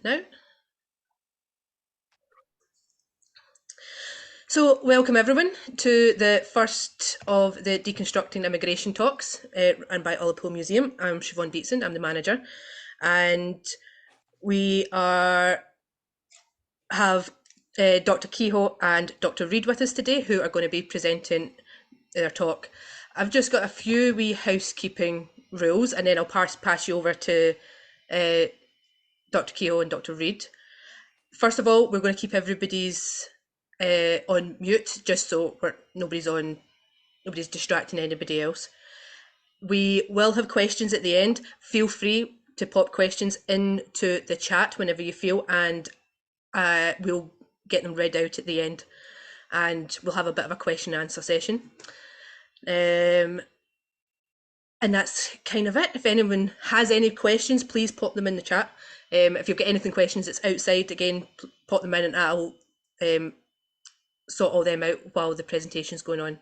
now. So welcome everyone to the first of the Deconstructing Immigration talks run by Ullapool Museum. I'm Siobhan Beatson, I'm the manager, and we have Dr. Kehoe and Dr. Reid with us today, who are going to be presenting their talk. I've just got a few wee housekeeping rules, and then I'll pass you over to Dr. Kehoe and Dr. Reid. First of all, we're going to keep everybody's on mute, just so nobody's distracting anybody else. We will have questions at the end. Feel free to pop questions into the chat whenever you feel, and we'll get them read out at the end, and we'll have a bit of a question and answer session. And that's kind of it. If anyone has any questions, please pop them in the chat. If you've got anything questions that's outside, again, pop them in and I'll sort all them out while the presentation's going on.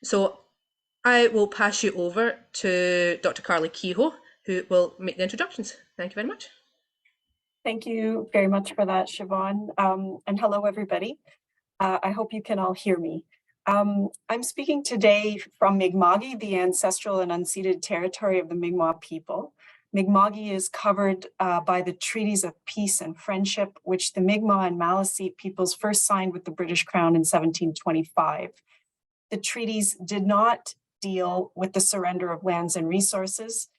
So I will pass you over to Dr. Carly Kehoe, who will make the introductions. Thank you very much. Thank you very much for that, Siobhan. And hello, everybody. I hope you can all hear me. I'm speaking today from Mi'kma'ki, the ancestral and unceded territory of the Mi'kmaq people. Mi'kma'ki is covered by the treaties of peace and friendship, which the Mi'kmaq and Maliseet peoples first signed with the British Crown in 1725. The treaties did not deal with the surrender of lands and resources,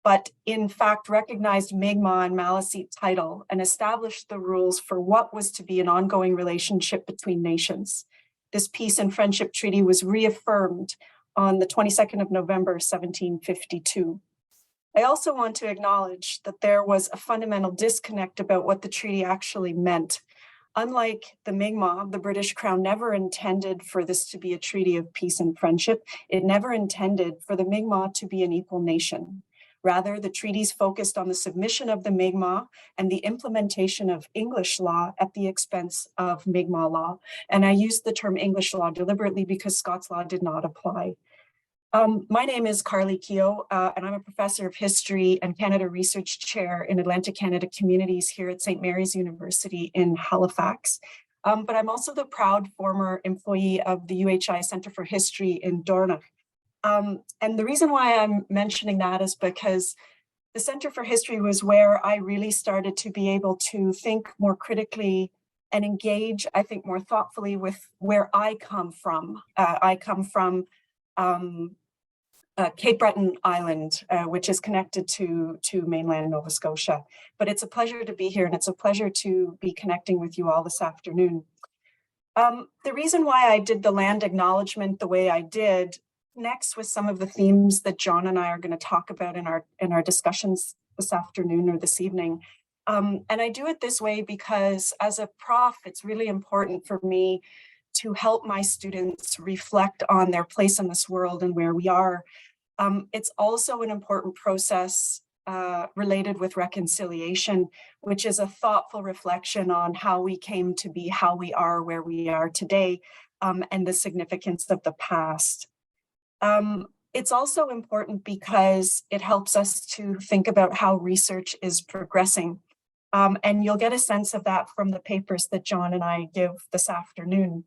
but in fact recognized Mi'kmaq and Maliseet title and established the rules for what was to be an ongoing relationship between nations. This peace and friendship treaty was reaffirmed on the 22nd of November, 1752. I also want to acknowledge that there was a fundamental disconnect about what the treaty actually meant. Unlike the Mi'kmaq, the British Crown never intended for this to be a treaty of peace and friendship. It never intended for the Mi'kmaq to be an equal nation. Rather, the treaties focused on the submission of the Mi'kmaq and the implementation of English law at the expense of Mi'kmaq law. And I use the term English law deliberately because Scots law did not apply. My name is Carly Kehoe, and I'm a professor of history and Canada Research Chair in Atlantic Canada Communities here at St. Mary's University in Halifax. But I'm also the proud former employee of the UHI Centre for History in Dornoch. And the reason why I'm mentioning that is because the Centre for History was where I really started to be able to think more critically and engage, I think, more thoughtfully with where I come from. I come from Cape Breton Island, which is connected to mainland Nova Scotia. But it's a pleasure to be here, and it's a pleasure to be connecting with you all this afternoon. The reason why I did the land acknowledgement the way I did next with some of the themes that John and I are going to talk about in our discussions this afternoon or this evening. And I do it this way because as a prof, it's really important for me to help my students reflect on their place in this world and where we are. It's also an important process related with reconciliation, which is a thoughtful reflection on how we came to be, how we are where we are today, and the significance of the past. It's also important because it helps us to think about how research is progressing. And you'll get a sense of that from the papers that John and I give this afternoon.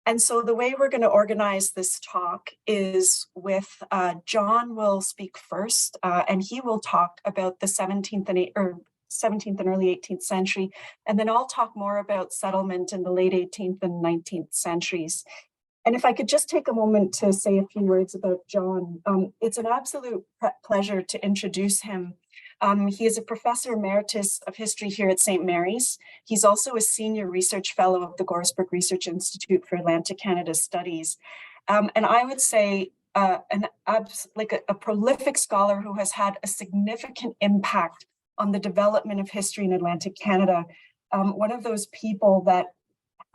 And so the way we're going to organize this talk is with John will speak first, and he will talk about the 17th and early 18th century. And then I'll talk more about settlement in the late 18th and 19th centuries. And if I could just take a moment to say a few words about John. It's an absolute pleasure to introduce him. He is a professor emeritus of history here at St. Mary's. He's also a senior research fellow of the Goresbrook Research Institute for Atlantic Canada Studies. And I would say a prolific scholar who has had a significant impact on the development of history in Atlantic Canada. One of those people that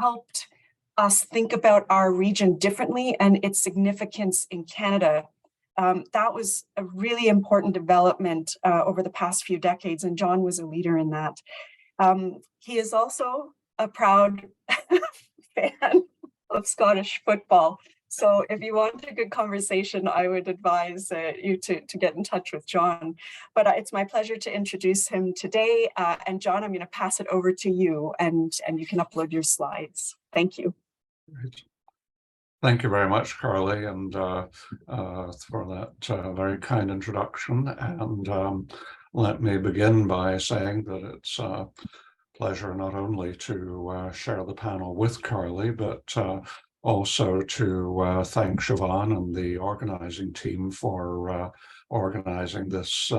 helped us think about our region differently and its significance in Canada. That was a really important development over the past few decades, and John was a leader in that. He is also a proud fan of Scottish football. So if you want a good conversation, I would advise you to get in touch with John. But it's my pleasure to introduce him today. And John, I'm going to pass it over to you, and you can upload your slides. Thank you. Right. Thank you very much, Carly, and for that very kind introduction. And let me begin by saying that it's a pleasure not only to share the panel with Carly, but also to thank Siobhan and the organizing team for organizing this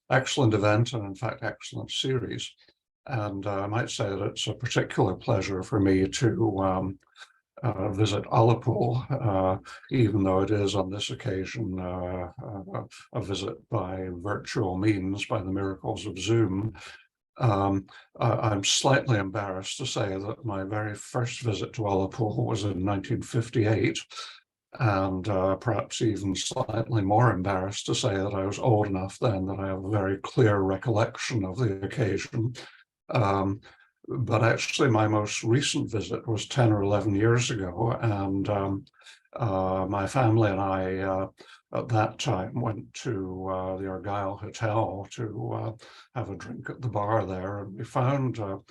excellent event and, in fact, excellent series. And I might say that it's a particular pleasure for me to visit Ullapool, even though it is on this occasion a visit by virtual means, by the miracles of Zoom. I'm slightly embarrassed to say that my very first visit to Ullapool was in 1958, and perhaps even slightly more embarrassed to say that I was old enough then that I have a very clear recollection of the occasion. But actually my most recent visit was 10 or 11 years ago, and my family and I at that time went to the Argyle Hotel to have a drink at the bar there, and we found to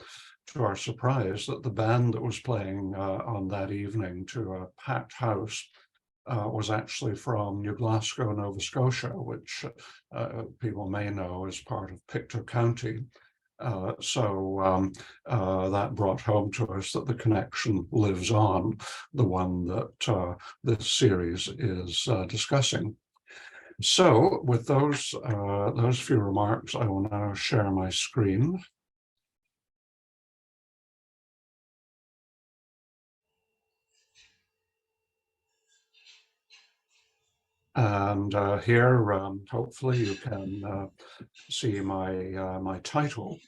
our surprise that the band that was playing on that evening to a packed house was actually from New Glasgow, Nova Scotia, which people may know is part of Pictou County. So that brought home to us that the connection lives on, the one that this series is discussing. So with those few remarks, I will now share my screen. And here, hopefully you can see my title,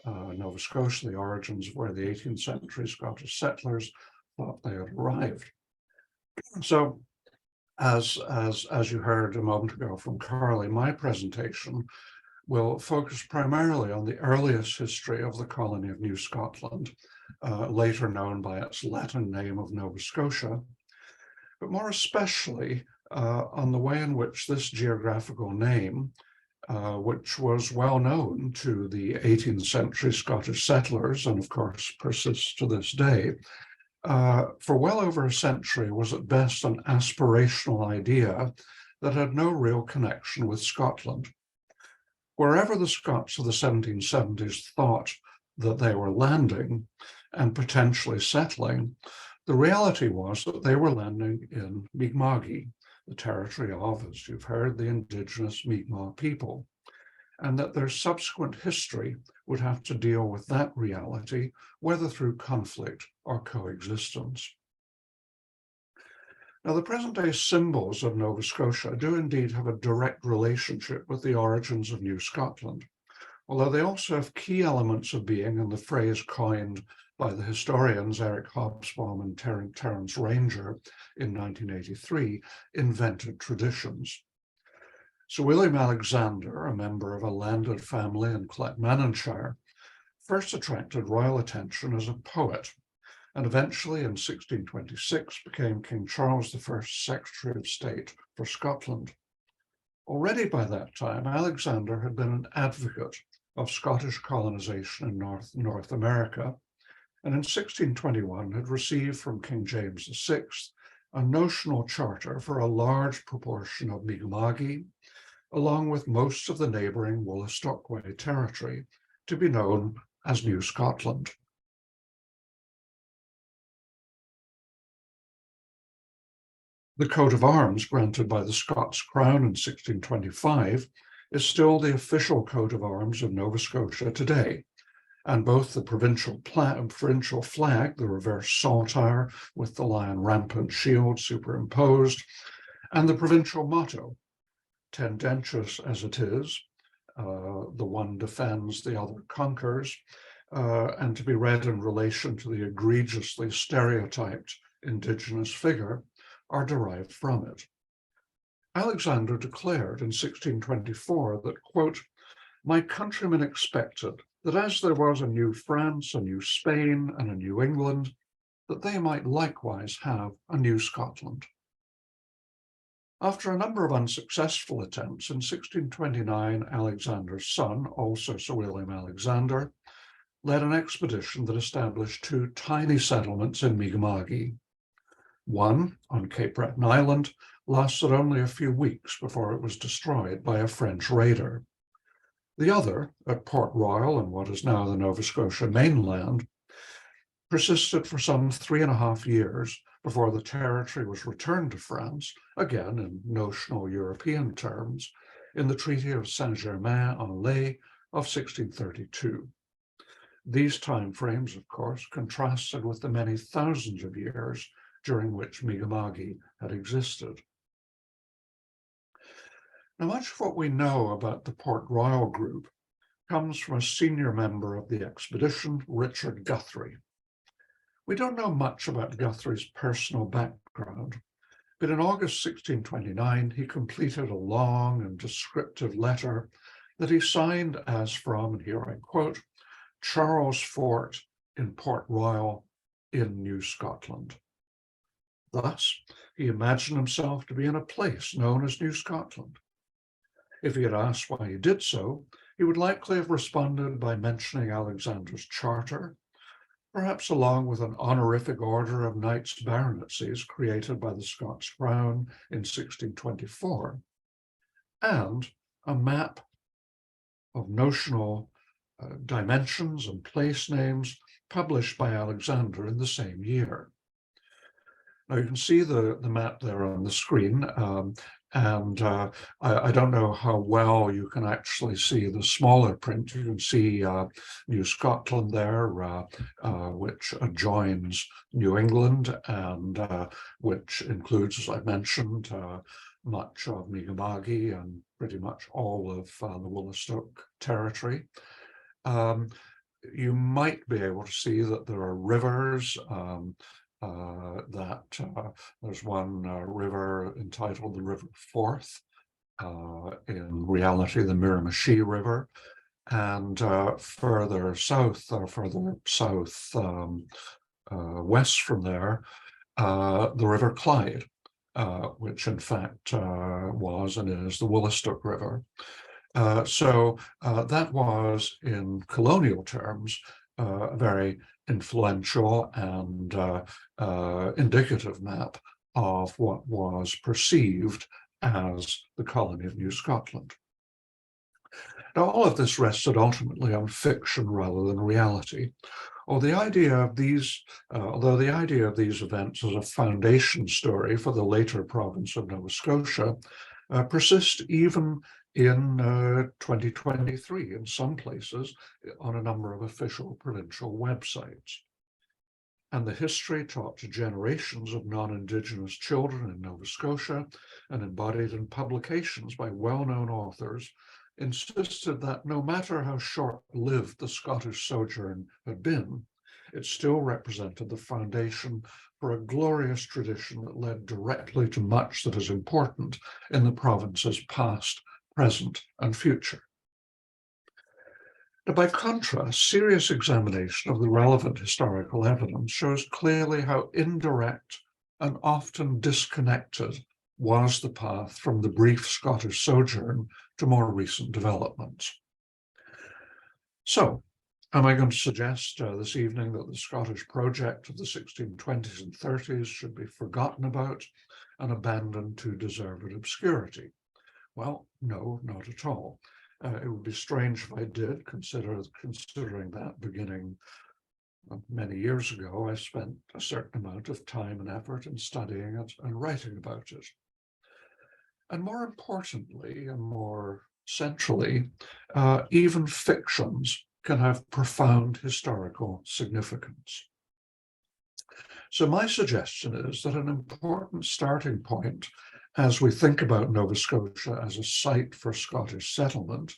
Nova Scotia, the origins of where the 18th century Scottish settlers thought they had arrived. So as you heard a moment ago from Carly, my presentation will focus primarily on the earliest history of the colony of New Scotland, later known by its Latin name of Nova Scotia, but more especially on the way in which this geographical name, which was well known to the 18th century Scottish settlers, and of course persists to this day, for well over a century was at best an aspirational idea that had no real connection with Scotland. Wherever the Scots of the 1770s thought that they were landing and potentially settling, the reality was that they were landing in Mi'kma'ki, the territory of, as you've heard, the indigenous Mi'kmaq people, and that their subsequent history would have to deal with that reality, whether through conflict or coexistence. Now, the present-day symbols of Nova Scotia do indeed have a direct relationship with the origins of New Scotland, although they also have key elements of being in the phrase coined by the historians Eric Hobsbawm and Terence Ranger in 1983, invented traditions. Sir William Alexander, a member of a landed family in Clackmannanshire, first attracted royal attention as a poet, and eventually in 1626 became King Charles I's Secretary of State for Scotland. Already by that time, Alexander had been an advocate of Scottish colonization in North America, and in 1621 had received from King James VI a notional charter for a large proportion of Mi'kma'ki, along with most of the neighbouring Wollastoqua territory, to be known as New Scotland. The coat of arms granted by the Scots Crown in 1625 is still the official coat of arms of Nova Scotia today, and both the provincial flag, the reverse saltire with the lion rampant shield superimposed, and the provincial motto, tendentious as it is, the one defends, the other conquers, and to be read in relation to the egregiously stereotyped Indigenous figure, are derived from it. Alexander declared in 1624 that, quote, "My countrymen expected that as there was a new France, a new Spain, and a New England, that they might likewise have a New Scotland," After a number of unsuccessful attempts, in 1629, Alexander's son, also Sir William Alexander, led an expedition that established two tiny settlements in Mi'kmaq. One, on Cape Breton Island, lasted only a few weeks before it was destroyed by a French raider. The other, at Port Royal in what is now the Nova Scotia mainland, persisted for some 3.5 years before the territory was returned to France, again in notional European terms, in the Treaty of Saint-Germain-en-Laye of 1632. These timeframes, of course, contrasted with the many thousands of years during which Mi'kmaq had existed. Now, much of what we know about the Port Royal group comes from a senior member of the expedition, Richard Guthrie. We don't know much about Guthrie's personal background, but in August 1629, he completed a long and descriptive letter that he signed as from, and here I quote, Charles Fort in Port Royal in New Scotland. Thus, he imagined himself to be in a place known as New Scotland. If he had asked why he did so, he would likely have responded by mentioning Alexander's charter, perhaps along with an honorific order of knights baronetcies created by the Scots Crown in 1624, and a map of notional dimensions and place names published by Alexander in the same year. Now you can see the map there on the screen, and I don't know how well you can actually see the smaller print. You can see New Scotland there, which adjoins New England and which includes, as I mentioned, much of Mi'kmaq and pretty much all of the Woolastook territory. You might be able to see that there are rivers, there's one river entitled the River Forth, in reality the Miramichi River, and further south west from there, the River Clyde, which in fact was and is the Woolastook River. So that was, in colonial terms, a very influential and indicative map of what was perceived as the colony of New Scotland. Now, all of this rested ultimately on fiction rather than reality. Although the idea of these events as a foundation story for the later province of Nova Scotia persists even in 2023 in some places on a number of official provincial websites. And the history taught to generations of non-Indigenous children in Nova Scotia and embodied in publications by well-known authors insisted that no matter how short-lived the Scottish sojourn had been, it still represented the foundation for a glorious tradition that led directly to much that is important in the province's past, present, and future. Now, by contrast, serious examination of the relevant historical evidence shows clearly how indirect and often disconnected was the path from the brief Scottish sojourn to more recent developments. So, am I going to suggest this evening that the Scottish project of the 1620s and 30s should be forgotten about and abandoned to deserved obscurity? Well, no, not at all. It would be strange if I did, considering that beginning many years ago, I spent a certain amount of time and effort in studying it and writing about it. And more importantly, and more centrally, even fictions can have profound historical significance. So my suggestion is that an important starting point as we think about Nova Scotia as a site for Scottish settlement,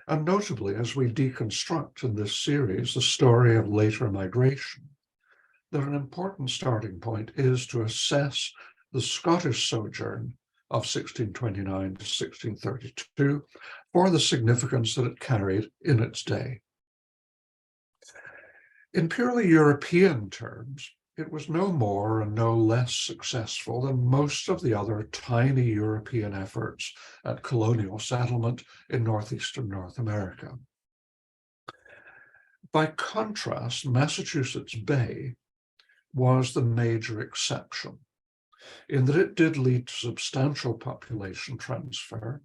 and notably as we deconstruct in this series the story of later migration, that an important starting point is to assess the Scottish sojourn of 1629 to 1632 for the significance that it carried in its day. In purely European terms, it was no more and no less successful than most of the other tiny European efforts at colonial settlement in northeastern North America. By contrast, Massachusetts Bay was the major exception, in that it did lead to substantial population transfer,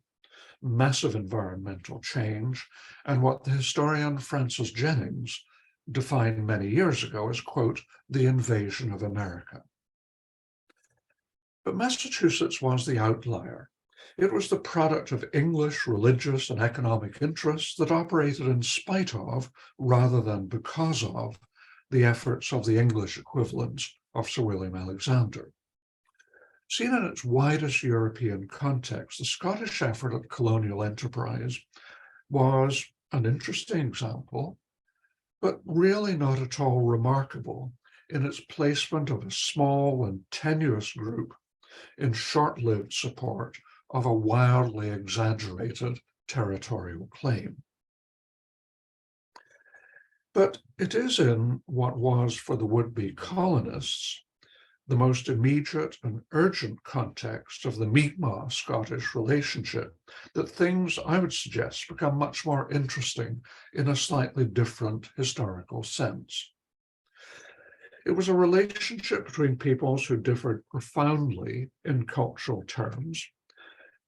massive environmental change, and what the historian Francis Jennings defined many years ago as, quote, the invasion of America. But Massachusetts was the outlier. It was the product of English religious and economic interests that operated in spite of, rather than because of, the efforts of the English equivalents of Sir William Alexander. Seen in its widest European context, the Scottish effort at colonial enterprise was an interesting example, but really not at all remarkable in its placement of a small and tenuous group in short-lived support of a wildly exaggerated territorial claim. But it is in what was for the would-be colonists the most immediate and urgent context of the Mi'kmaq Scottish relationship that things, I would suggest, become much more interesting in a slightly different historical sense. It was a relationship between peoples who differed profoundly in cultural terms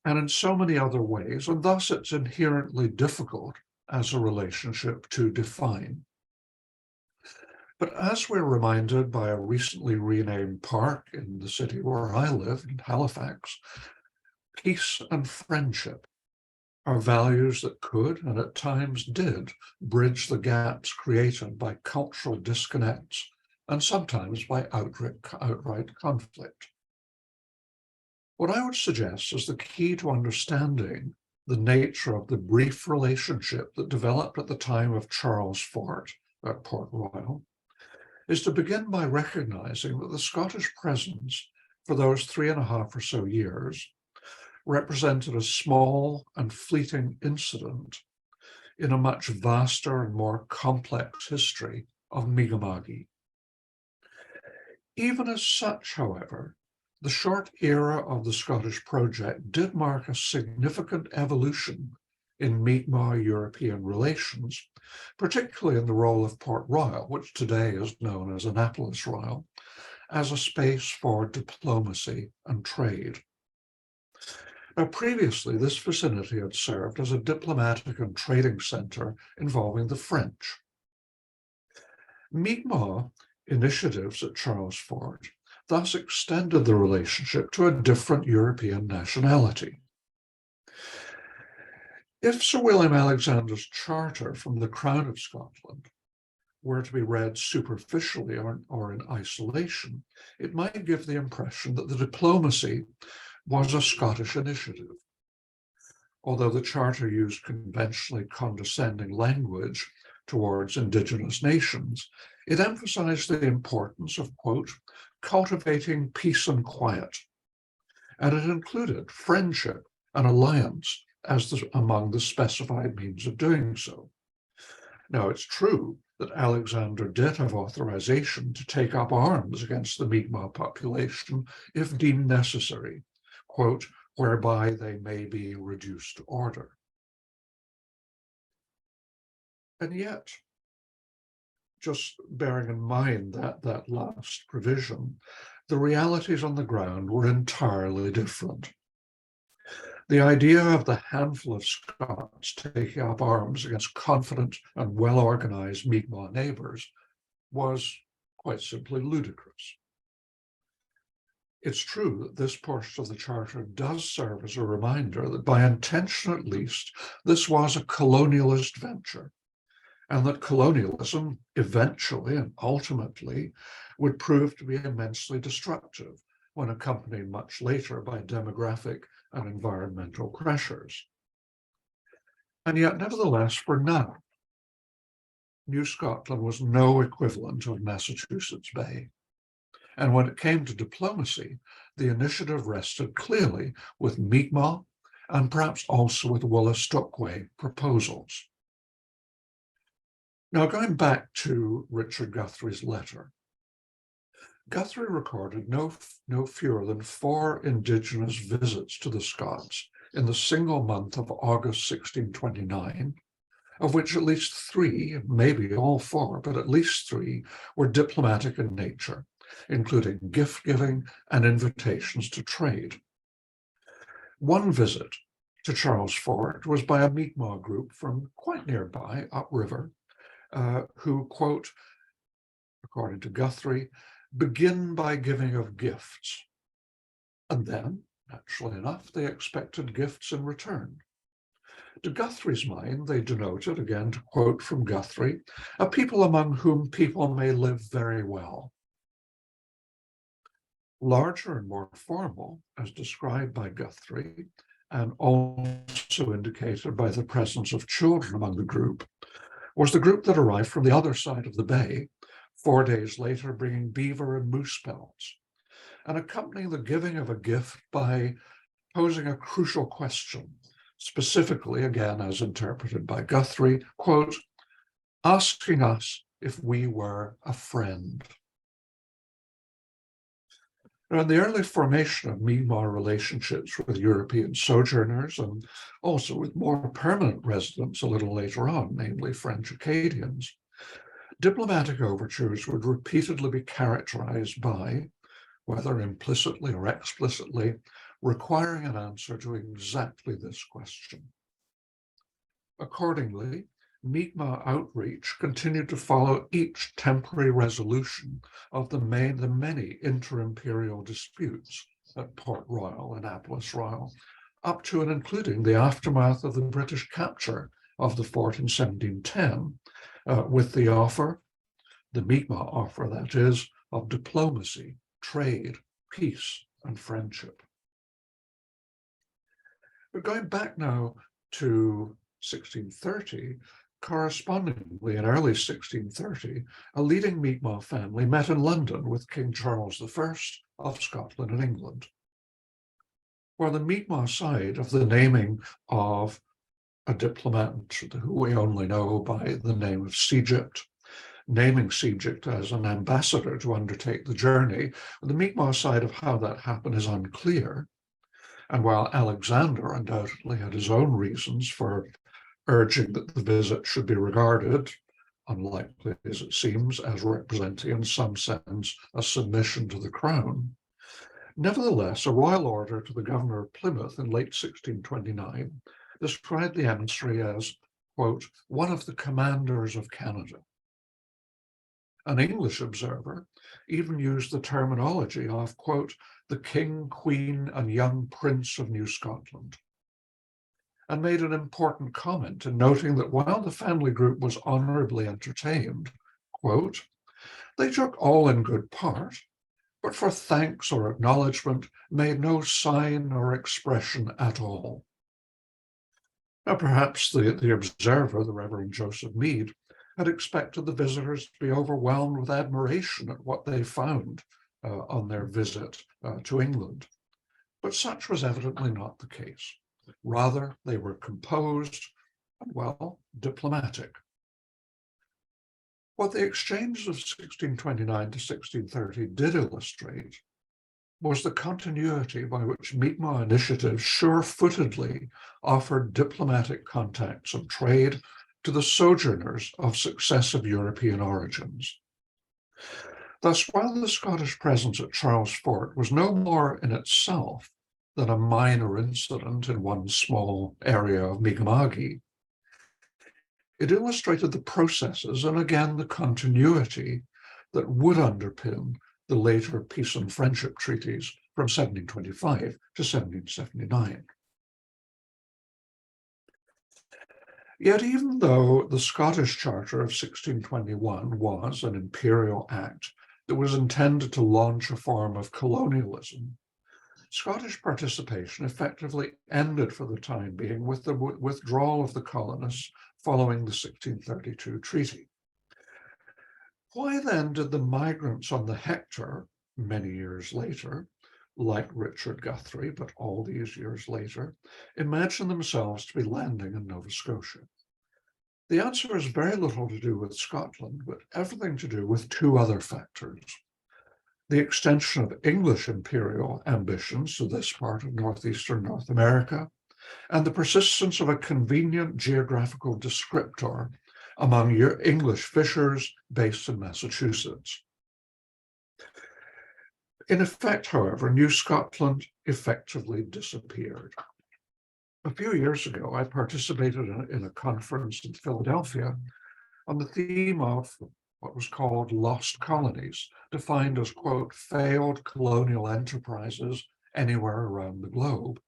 and in so many other ways, and thus it's inherently difficult as a relationship to define. But as we're reminded by a recently renamed park in the city where I live, in Halifax, peace and friendship are values that could, and at times did, bridge the gaps created by cultural disconnects and sometimes by outright conflict. What I would suggest is the key to understanding the nature of the brief relationship that developed at the time of Charles Fort at Port Royal is to begin by recognizing that the Scottish presence for those 3.5 or so years represented a small and fleeting incident in a much vaster and more complex history of Mi'kmaq. Even as such, however, the short era of the Scottish project did mark a significant evolution in Mi'kmaq-European relations, particularly in the role of Port Royal, which today is known as Annapolis Royal, as a space for diplomacy and trade. Now, previously, this vicinity had served as a diplomatic and trading center involving the French. Mi'kmaq initiatives at Charles Fort thus extended the relationship to a different European nationality. If Sir William Alexander's charter from the Crown of Scotland were to be read superficially or in isolation, it might give the impression that the diplomacy was a Scottish initiative. Although the charter used conventionally condescending language towards Indigenous nations, it emphasized the importance of, quote, cultivating peace and quiet, and it included friendship and alliance as among the specified means of doing so. Now, it's true that Alexander did have authorization to take up arms against the Mi'kmaq population if deemed necessary, quote, whereby they may be reduced to order. And yet, just bearing in mind that last provision, the realities on the ground were entirely different. The idea of the handful of Scots taking up arms against confident and well-organized Mi'kmaq neighbors was quite simply ludicrous. It's true that this portion of the Charter does serve as a reminder that by intention at least, this was a colonialist venture, and that colonialism eventually and ultimately would prove to be immensely destructive when accompanied much later by demographic and environmental pressures. And yet, nevertheless, for now, New Scotland was no equivalent of Massachusetts Bay. And when it came to diplomacy, the initiative rested clearly with Mi'kmaq and perhaps also with Wolastoqey proposals. Now, going back to Richard Guthrie's letter, Guthrie recorded no fewer than 4 Indigenous visits to the Scots in the single month of August 1629, of which at least 3, maybe all 4, but at least 3 were diplomatic in nature, including gift-giving and invitations to trade. One visit to Charles Fort was by a Mi'kmaq group from quite nearby, upriver, who, quote, according to Guthrie, begin by giving of gifts. And then, naturally enough, they expected gifts in return. To Guthrie's mind, they denoted, again to quote from Guthrie, a people among whom people may live very well. Larger and more formal, as described by Guthrie, and also indicated by the presence of children among the group, was the group that arrived from the other side of the bay, 4 days later bringing beaver and moose pelts, and accompanying the giving of a gift by posing a crucial question, specifically, again, as interpreted by Guthrie, quote, asking us if we were a friend. Now, in the early formation of Mi'kmaq relationships with European sojourners and also with more permanent residents a little later on, namely French Acadians, diplomatic overtures would repeatedly be characterized by, whether implicitly or explicitly, requiring an answer to exactly this question. Accordingly, Mi'kmaq outreach continued to follow each temporary resolution of the many inter-imperial disputes at Port Royal and Annapolis Royal, up to and including the aftermath of the British capture of the fort in 1710, with the offer, the Mi'kmaq offer that is, of diplomacy, trade, peace, and friendship. But going back now to 1630, correspondingly in early 1630, a leading Mi'kmaq family met in London with King Charles I of Scotland and England, where the Mi'kmaq side of the naming of a diplomat who we only know by the name of Seagypt, naming Seagypt as an ambassador to undertake the journey, the Mi'kmaq side of how that happened is unclear. And while Alexander undoubtedly had his own reasons for urging that the visit should be regarded, unlikely as it seems, as representing in some sense a submission to the crown, nevertheless, a royal order to the governor of Plymouth in late 1629 described the emissary as, quote, one of the commanders of Canada. An English observer even used the terminology of, quote, the King, Queen, and young Prince of New Scotland, and made an important comment in noting that while the family group was honorably entertained, quote, they took all in good part, but for thanks or acknowledgement made no sign or expression at all. Now, perhaps the observer, the Reverend Joseph Mead, had expected the visitors to be overwhelmed with admiration at what they found on their visit to England. But such was evidently not the case. Rather, they were composed and, well, diplomatic. What the exchanges of 1629 to 1630 did illustrate was the continuity by which Mi'kmaq initiatives sure-footedly offered diplomatic contacts and trade to the sojourners of successive European origins. Thus, while the Scottish presence at Charles Fort was no more in itself than a minor incident in one small area of Mi'kma'ki, it illustrated the processes and again the continuity that would underpin the later peace and friendship treaties from 1725 to 1779. Yet even though the Scottish Charter of 1621 was an imperial act that was intended to launch a form of colonialism, Scottish participation effectively ended for the time being with the withdrawal of the colonists following the 1632 treaty. Why then did the migrants on the Hector, many years later, like Richard Guthrie, but all these years later, imagine themselves to be landing in Nova Scotia? The answer has very little to do with Scotland, but everything to do with two other factors. the extension of English imperial ambitions to this part of northeastern North America, and the persistence of a convenient geographical descriptor among English fishers based in Massachusetts. In effect, however, New Scotland effectively disappeared. A few years ago, I participated in a conference in Philadelphia on the theme of what was called lost colonies, defined as, quote, failed colonial enterprises anywhere around the globe,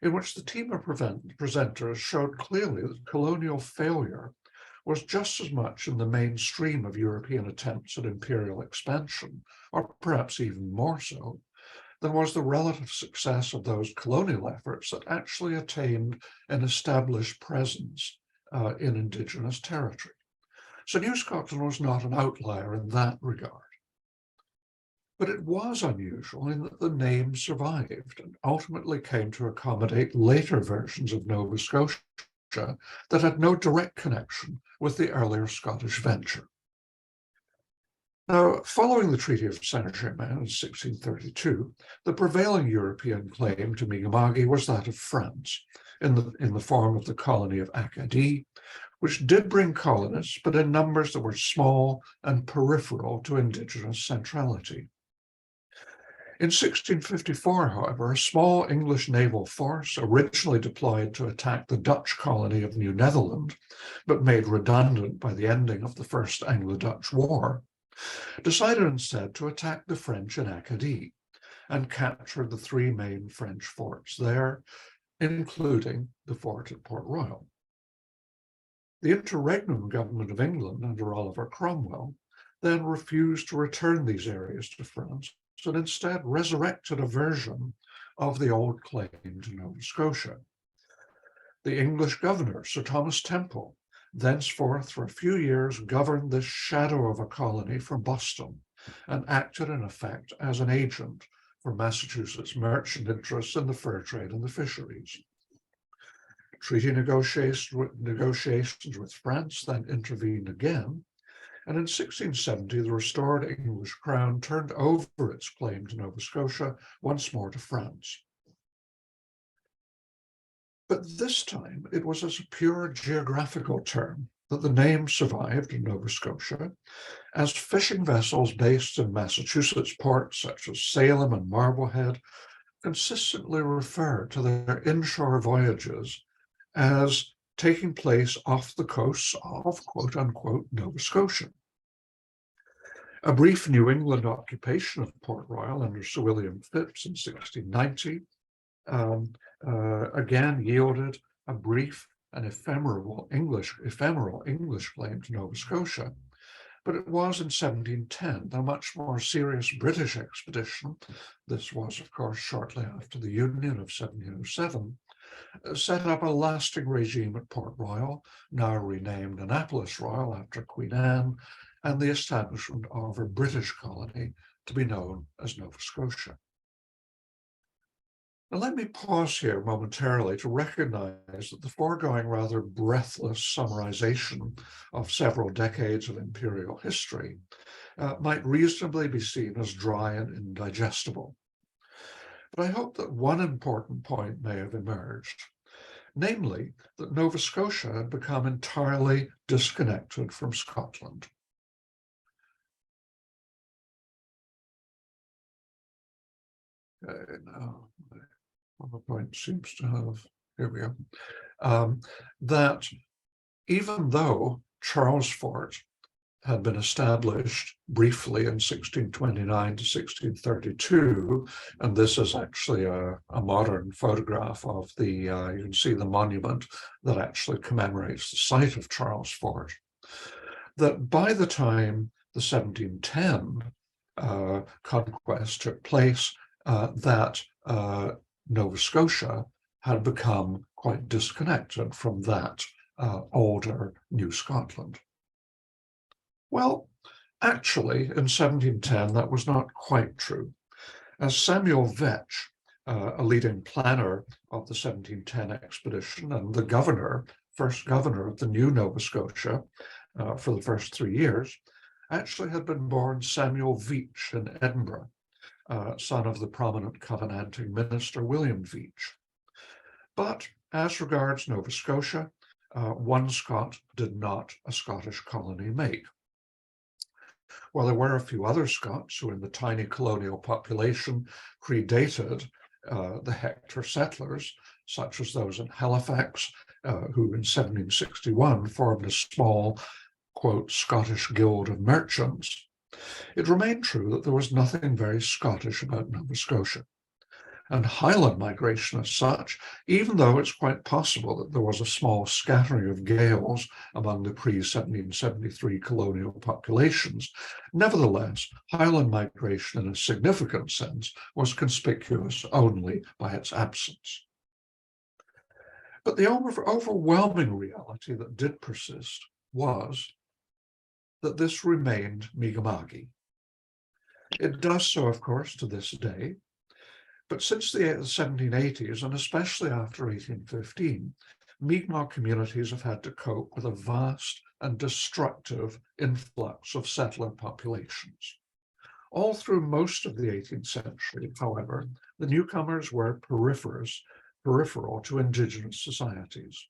in which the team of presenters showed clearly that colonial failure was just as much in the mainstream of European attempts at imperial expansion, or perhaps even more so, than was the relative success of those colonial efforts that actually attained an established presence in Indigenous territory. So New Scotland was not an outlier in that regard. But it was unusual in that the name survived and ultimately came to accommodate later versions of Nova Scotia that had no direct connection with the earlier Scottish venture. Now, following the Treaty of Saint-Germain in 1632, the prevailing European claim to Mi'kmaq was that of France, in the form of the colony of Acadie, which did bring colonists, but in numbers that were small and peripheral to Indigenous centrality. In 1654, however, a small English naval force, originally deployed to attack the Dutch colony of New Netherland, but made redundant by the ending of the First Anglo-Dutch War, decided instead to attack the French in Acadie and captured the three main French forts there, including the fort at Port Royal. The interregnum government of England under Oliver Cromwell then refused to return these areas to France, and instead resurrected a version of the old claim to Nova Scotia. The English governor, Sir Thomas Temple, thenceforth for a few years governed this shadow of a colony from Boston and acted in effect as an agent for Massachusetts merchant interests in the fur trade and the fisheries. Treaty negotiations with France then intervened again, and in 1670 the restored English crown turned over its claim to Nova Scotia once more to France. But this time it was as a pure geographical term that the name survived in Nova Scotia, as fishing vessels based in Massachusetts ports such as Salem and Marblehead consistently referred to their inshore voyages as taking place off the coasts of, quote unquote, Nova Scotia. A brief New England occupation of Port Royal under Sir William Phips in 1690 again yielded a brief and ephemeral English claim to Nova Scotia. But it was in 1710, a much more serious British expedition, this was of course shortly after the Union of 1707, set up a lasting regime at Port Royal, now renamed Annapolis Royal after Queen Anne, and the establishment of a British colony to be known as Nova Scotia. Now let me pause here momentarily to recognize that the foregoing rather breathless summarization of several decades of imperial history might reasonably be seen as dry and indigestible. But I hope that one important point may have emerged, namely that Nova Scotia had become entirely disconnected from Scotland. Now, the PowerPoint seems to have, here we go, that even though Charles Fort had been established briefly in 1629 to 1632, and this is actually a modern photograph of the, you can see the monument that actually commemorates the site of Charles Fort, that by the time the 1710 conquest took place, that Nova Scotia had become quite disconnected from that older New Scotland. Well, actually, in 1710, that was not quite true. As Samuel Vetch, a leading planner of the 1710 expedition and the first governor of the new Nova Scotia for the first 3 years, actually had been born Samuel Veitch in Edinburgh, son of the prominent Covenanting minister William Veitch. But as regards Nova Scotia, one Scot did not a Scottish colony make. While there were a few other Scots who in the tiny colonial population predated the Hector settlers, such as those in Halifax, who in 1761 formed a small, quote, Scottish Guild of Merchants, it remained true that there was nothing very Scottish about Nova Scotia. And Highland migration as such, even though it's quite possible that there was a small scattering of Gaels among the pre-1773 colonial populations, nevertheless, Highland migration in a significant sense was conspicuous only by its absence. But the overwhelming reality that did persist was that this remained Mi'kmaq. It does so, of course, to this day. But since the 1780s, and especially after 1815, Mi'kmaq communities have had to cope with a vast and destructive influx of settler populations. All through most of the 18th century, however, the newcomers were peripheral to Indigenous societies.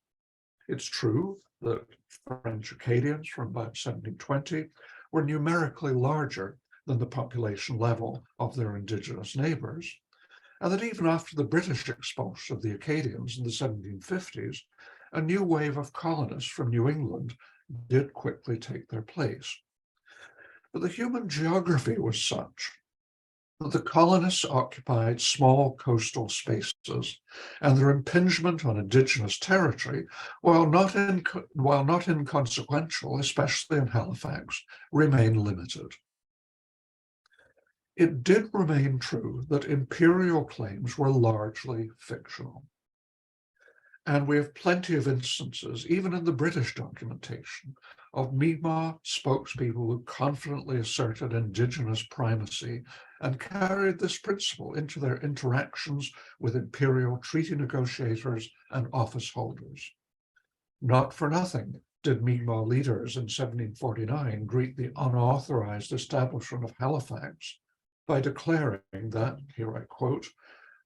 It's true that French Acadians from about 1720 were numerically larger than the population level of their Indigenous neighbours, and that even after the British expulsion of the Acadians in the 1750s, a new wave of colonists from New England did quickly take their place. But the human geography was such that the colonists occupied small coastal spaces, and their impingement on Indigenous territory, while not inconsequential, especially in Halifax, remained limited. It did remain true that imperial claims were largely fictional. And we have plenty of instances, even in the British documentation, of Mi'kmaq spokespeople who confidently asserted Indigenous primacy and carried this principle into their interactions with imperial treaty negotiators and office holders. Not for nothing did Mi'kmaq leaders in 1749 greet the unauthorized establishment of Halifax by declaring that, here I quote,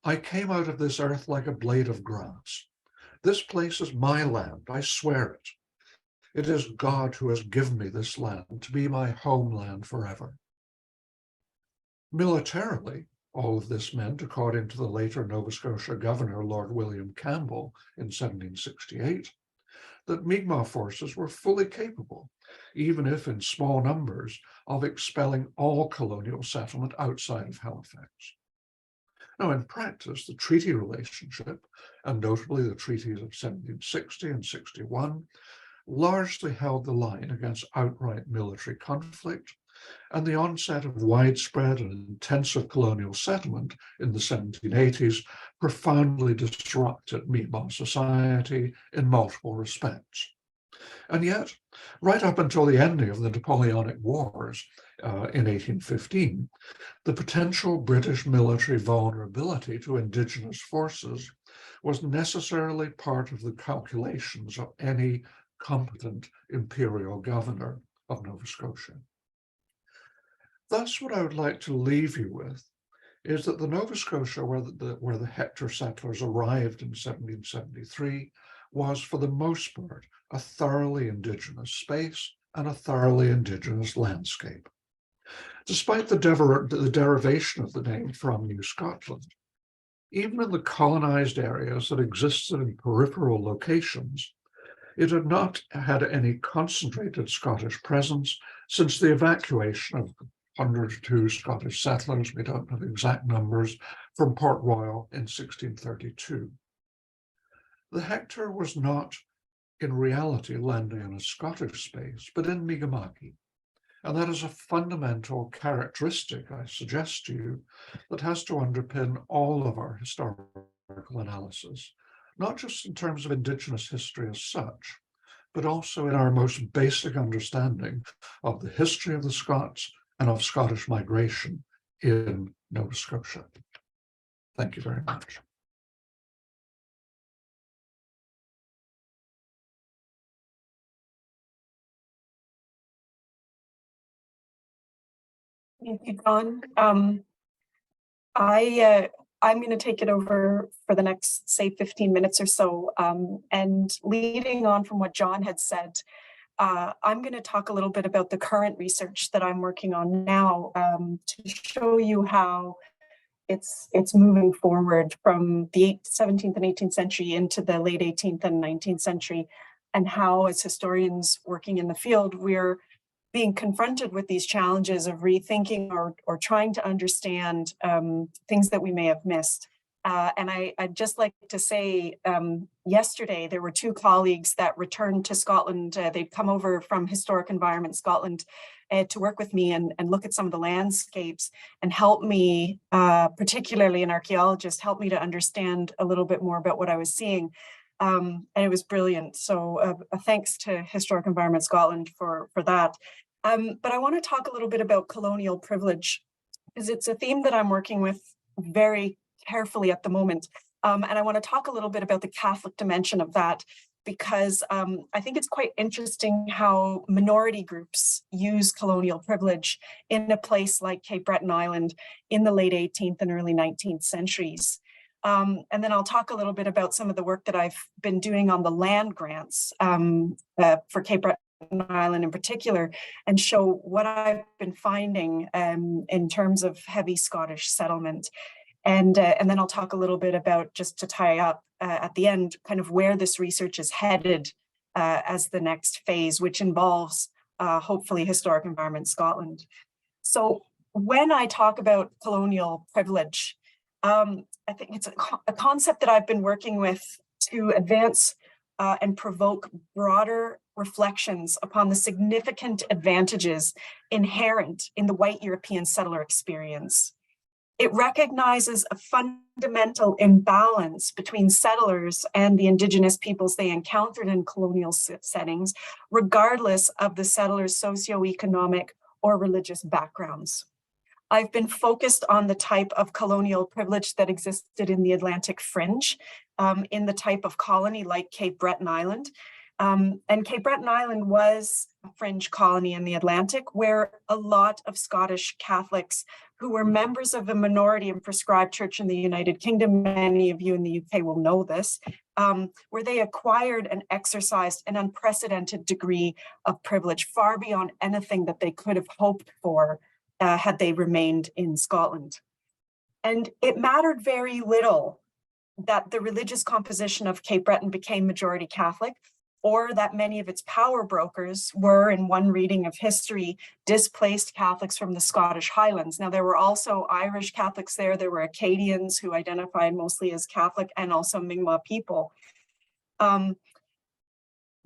"I came out of this earth like a blade of grass. This place is my land, I swear it. It is God who has given me this land to be my homeland forever." Militarily, all of this meant, according to the later Nova Scotia governor, Lord William Campbell, in 1768, that Mi'kmaq forces were fully capable, even if in small numbers, of expelling all colonial settlement outside of Halifax. Now, in practice, the treaty relationship, and notably the treaties of 1760 and 61, largely held the line against outright military conflict, and the onset of widespread and intensive colonial settlement in the 1780s profoundly disrupted Mi'kmaq society in multiple respects. And yet, right up until the ending of the Napoleonic Wars in 1815, the potential British military vulnerability to Indigenous forces was necessarily part of the calculations of any competent imperial governor of Nova Scotia. Thus, what I would like to leave you with is that the Nova Scotia where the Hector settlers arrived in 1773 was, for the most part, a thoroughly Indigenous space and a thoroughly Indigenous landscape. Despite the derivation of the name from New Scotland, even in the colonized areas that existed in peripheral locations, it had not had any concentrated Scottish presence since the evacuation of 102 Scottish settlers, we don't have exact numbers, from Port Royal in 1632. The Hector was not, in reality, landing in a Scottish space, but in Mi'kmaq. And that is a fundamental characteristic, I suggest to you, that has to underpin all of our historical analysis, not just in terms of Indigenous history as such, but also in our most basic understanding of the history of the Scots and of Scottish migration in Nova Scotia. Thank you very much. Thank you, Dawn. I'm going to take it over for the next, say, 15 minutes or so. And leading on from what John had said, I'm going to talk a little bit about the current research that I'm working on now to show you how it's moving forward from the 17th and 18th century into the late 18th and 19th century, and how, as historians working in the field, we're being confronted with these challenges of rethinking or trying to understand things that we may have missed. And I'd just like to say, yesterday, there were two colleagues that returned to Scotland. They'd come over from Historic Environment Scotland to work with me and look at some of the landscapes and help me, particularly an archaeologist, help me to understand a little bit more about what I was seeing. And it was brilliant. So thanks to Historic Environment Scotland for that. But I want to talk a little bit about colonial privilege, because it's a theme that I'm working with very carefully at the moment. And I want to talk a little bit about the Catholic dimension of that, because I think it's quite interesting how minority groups use colonial privilege in a place like Cape Breton Island in the late 18th and early 19th centuries. And then I'll talk a little bit about some of the work that I've been doing on the land grants for Cape Breton Island in particular, and show what I've been finding in terms of heavy Scottish settlement. And then I'll talk a little bit about, just to tie up at the end, kind of where this research is headed as the next phase, which involves hopefully Historic Environment Scotland. So when I talk about colonial privilege, I think it's a concept that I've been working with to advance and provoke broader reflections upon the significant advantages inherent in the white European settler experience. It recognizes a fundamental imbalance between settlers and the Indigenous peoples they encountered in colonial settings, regardless of the settlers' socioeconomic or religious backgrounds. I've been focused on the type of colonial privilege that existed in the Atlantic fringe, in the type of colony like Cape Breton Island. And Cape Breton Island was a fringe colony in the Atlantic, where a lot of Scottish Catholics who were members of a minority and prescribed church in the United Kingdom, many of you in the UK will know this, where they acquired and exercised an unprecedented degree of privilege, far beyond anything that they could have hoped for had they remained in Scotland. And it mattered very little that the religious composition of Cape Breton became majority Catholic, or that many of its power brokers were, in one reading of history, displaced Catholics from the Scottish Highlands. Now, there were also Irish Catholics there. There were Acadians who identified mostly as Catholic, and also Mi'kmaq people.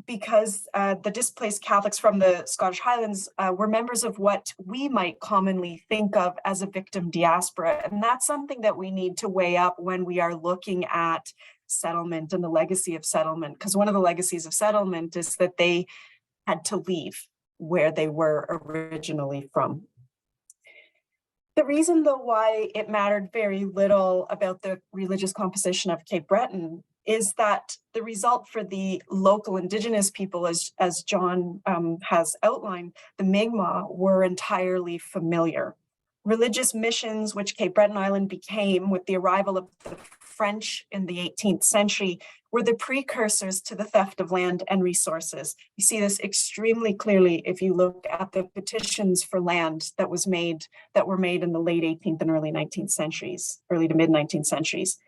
Because the displaced Catholics from the Scottish Highlands were members of what we might commonly think of as a victim diaspora. And that's something that we need to weigh up when we are looking at settlement and the legacy of settlement, because one of the legacies of settlement is that they had to leave where they were originally from. The reason, though, why it mattered very little about the religious composition of Cape Breton is that the result for the local Indigenous people, as John has outlined, the Mi'kmaq, were entirely familiar. Religious missions, which Cape Breton Island became with the arrival of the French in the 18th century, were the precursors to the theft of land and resources. You see this extremely clearly if you look at the petitions for land that were made in the late 18th and early 19th centuries, early to mid 19th centuries.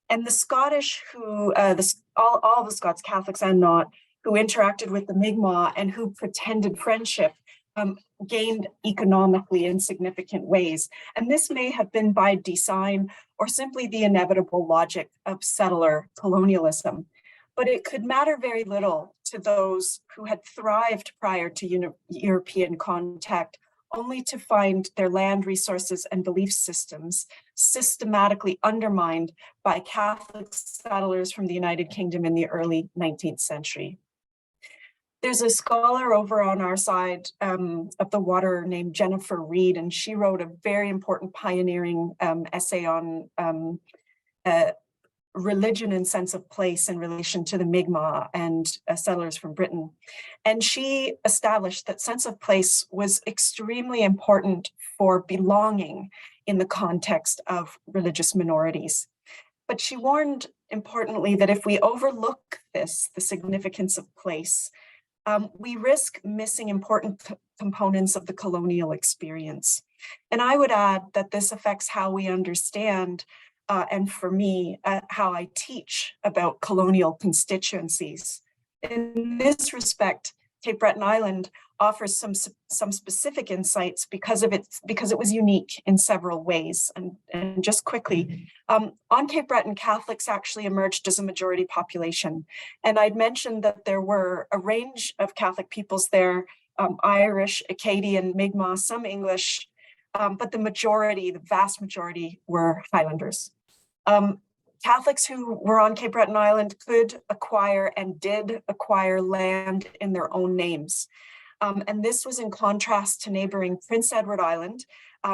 And the Scottish who, all the Scots, Catholics and not, who interacted with the Mi'kmaq and who pretended friendship, gained economically in significant ways. And this may have been by design or simply the inevitable logic of settler colonialism. But it could matter very little to those who had thrived prior to European contact, only to find their land resources and belief systems systematically undermined by Catholic settlers from the United Kingdom in the early 19th century. There's a scholar over on our side of the water named Jennifer Reid, and she wrote a very important pioneering essay on religion and sense of place in relation to the Mi'kmaq and settlers from Britain. And she established that sense of place was extremely important for belonging in the context of religious minorities. But she warned, importantly, that if we overlook this, the significance of place, we risk missing important components of the colonial experience. And I would add that this affects how we understand, and for me, how I teach about colonial constituencies. In this respect, Cape Breton Island offers some specific insights because it was unique in several ways. And just quickly, on Cape Breton, Catholics actually emerged as a majority population. And I'd mentioned that there were a range of Catholic peoples there, Irish, Acadian, Mi'kmaq, some English, but the vast majority were Highlanders. Catholics who were on Cape Breton Island could acquire and did acquire land in their own names. And this was in contrast to neighboring Prince Edward Island,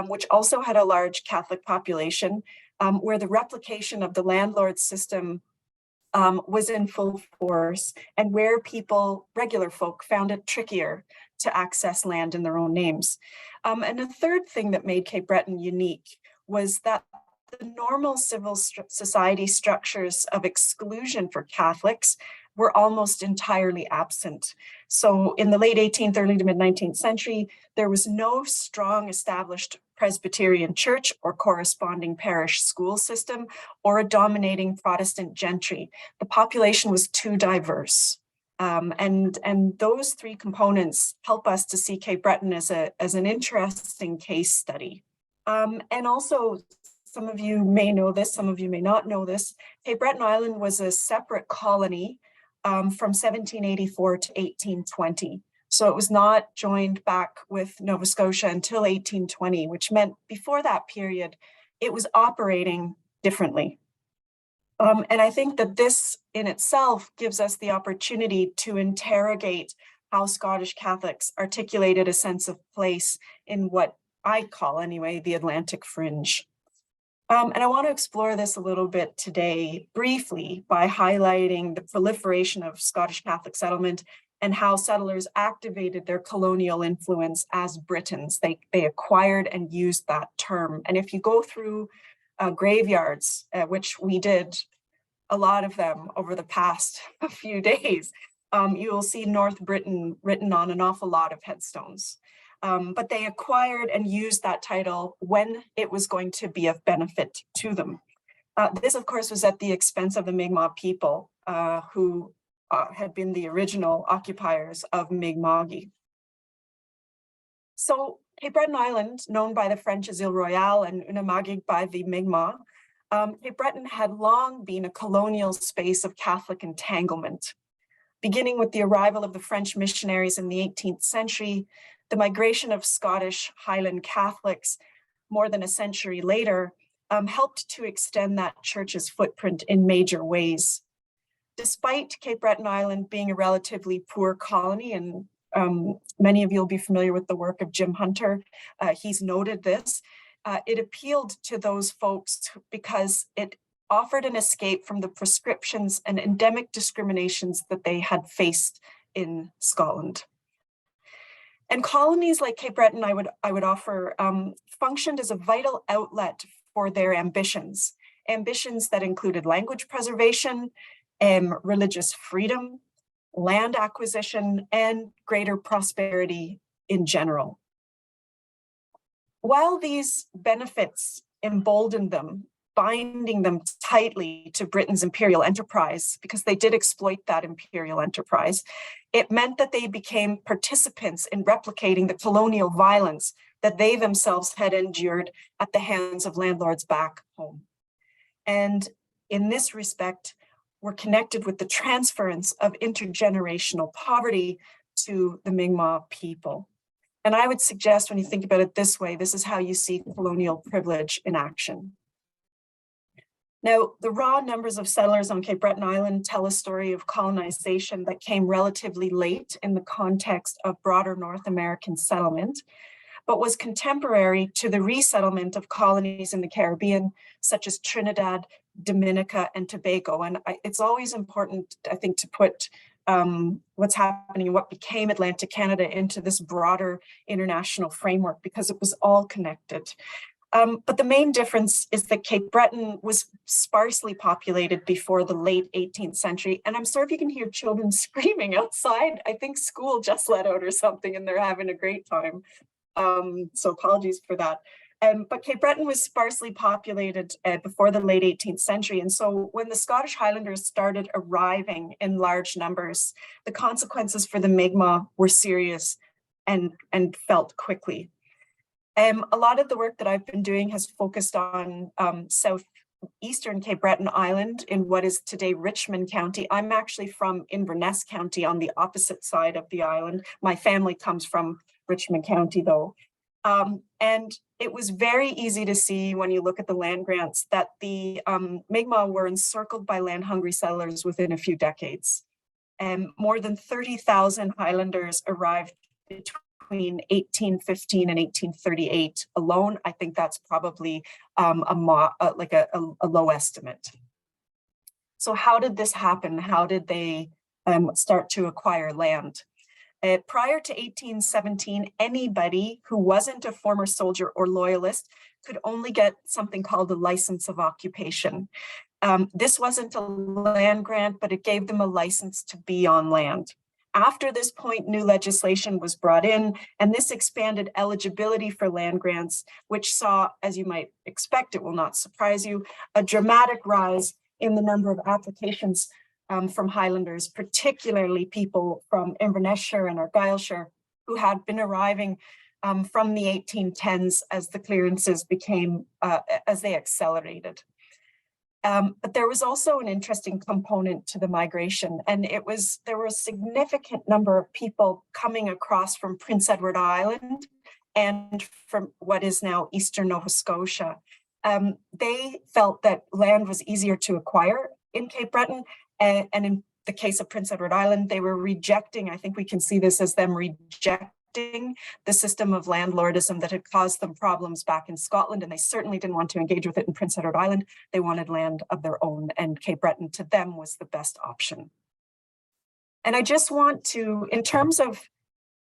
which also had a large Catholic population, where the replication of the landlord system was in full force, and where regular folk, found it trickier to access land in their own names. And a third thing that made Cape Breton unique was that the normal civil society structures of exclusion for Catholics were almost entirely absent. So in the late 18th, early to mid 19th century, there was no strong established Presbyterian church or corresponding parish school system or a dominating Protestant gentry. The population was too diverse. And those three components help us to see Cape Breton as an interesting case study. And also, some of you may know this, some of you may not know this, Cape Breton Island was a separate colony from 1784 to 1820. So it was not joined back with Nova Scotia until 1820, which meant before that period, it was operating differently. And I think that this in itself gives us the opportunity to interrogate how Scottish Catholics articulated a sense of place in what I call, anyway, the Atlantic fringe. And I want to explore this a little bit today briefly by highlighting the proliferation of Scottish Catholic settlement and how settlers activated their colonial influence as Britons. They acquired and used that term. And if you go through graveyards, which we did a lot of them over the past few days, you will see North Britain written on an awful lot of headstones. But they acquired and used that title when it was going to be of benefit to them. This, of course, was at the expense of the Mi'kmaq people who had been the original occupiers of Mi'kma'ki. So Cape Breton Island, known by the French as Ile Royale and Unama'ki by the Mi'kmaq, Cape Breton had long been a colonial space of Catholic entanglement. Beginning with the arrival of the French missionaries in the 18th century, the migration of Scottish Highland Catholics more than a century later helped to extend that church's footprint in major ways. Despite Cape Breton Island being a relatively poor colony, and many of you will be familiar with the work of Jim Hunter, he's noted this, it appealed to those folks because it offered an escape from the prescriptions and endemic discriminations that they had faced in Scotland. And colonies like Cape Breton, I would offer, functioned as a vital outlet for their ambitions that included language preservation, religious freedom, land acquisition, and greater prosperity in general. While these benefits emboldened them, binding them tightly to Britain's imperial enterprise, because they did exploit that imperial enterprise, it meant that they became participants in replicating the colonial violence that they themselves had endured at the hands of landlords back home. And in this respect, we're connected with the transference of intergenerational poverty to the Mi'kmaq people. And I would suggest, when you think about it this way, this is how you see colonial privilege in action. Now, the raw numbers of settlers on Cape Breton Island tell a story of colonization that came relatively late in the context of broader North American settlement. but was contemporary to the resettlement of colonies in the Caribbean, such as Trinidad, Dominica, and Tobago. And it's always important, I think, to put what's happening, what became Atlantic Canada, into this broader international framework, because it was all connected. But the main difference is that Cape Breton was sparsely populated before the late 18th century. And I'm sorry if you can hear children screaming outside. I think school just let out or something, and they're having a great time. So apologies for that. But Cape Breton was sparsely populated before the late 18th century. And so when the Scottish Highlanders started arriving in large numbers, the consequences for the Mi'kmaq were serious and felt quickly. A lot of the work that I've been doing has focused on southeastern Cape Breton Island in what is today Richmond County. I'm actually from Inverness County on the opposite side of the island. My family comes from Richmond County though. And it was very easy to see when you look at the land grants that the Mi'kmaq were encircled by land-hungry settlers within a few decades. More than 30,000 Highlanders arrived between 1815 and 1838 alone. I think that's probably a low estimate. So how did this happen? How did they start to acquire land? Prior to 1817, anybody who wasn't a former soldier or loyalist could only get something called a license of occupation. This wasn't a land grant, but it gave them a license to be on land. After this point, new legislation was brought in, and this expanded eligibility for land grants, which saw, as you might expect, it will not surprise you, a dramatic rise in the number of applications from Highlanders, particularly people from Inverness-shire and Argyllshire, who had been arriving from the 1810s as the clearances became, as they accelerated. But there was also an interesting component to the migration, and there were a significant number of people coming across from Prince Edward Island and from what is now Eastern Nova Scotia. They felt that land was easier to acquire in Cape Breton, and in the case of Prince Edward Island, they were rejecting, I think we can see this as them rejecting the system of landlordism that had caused them problems back in Scotland, and they certainly didn't want to engage with it in Prince Edward Island. They wanted land of their own, and Cape Breton to them was the best option. And I just want to, in terms of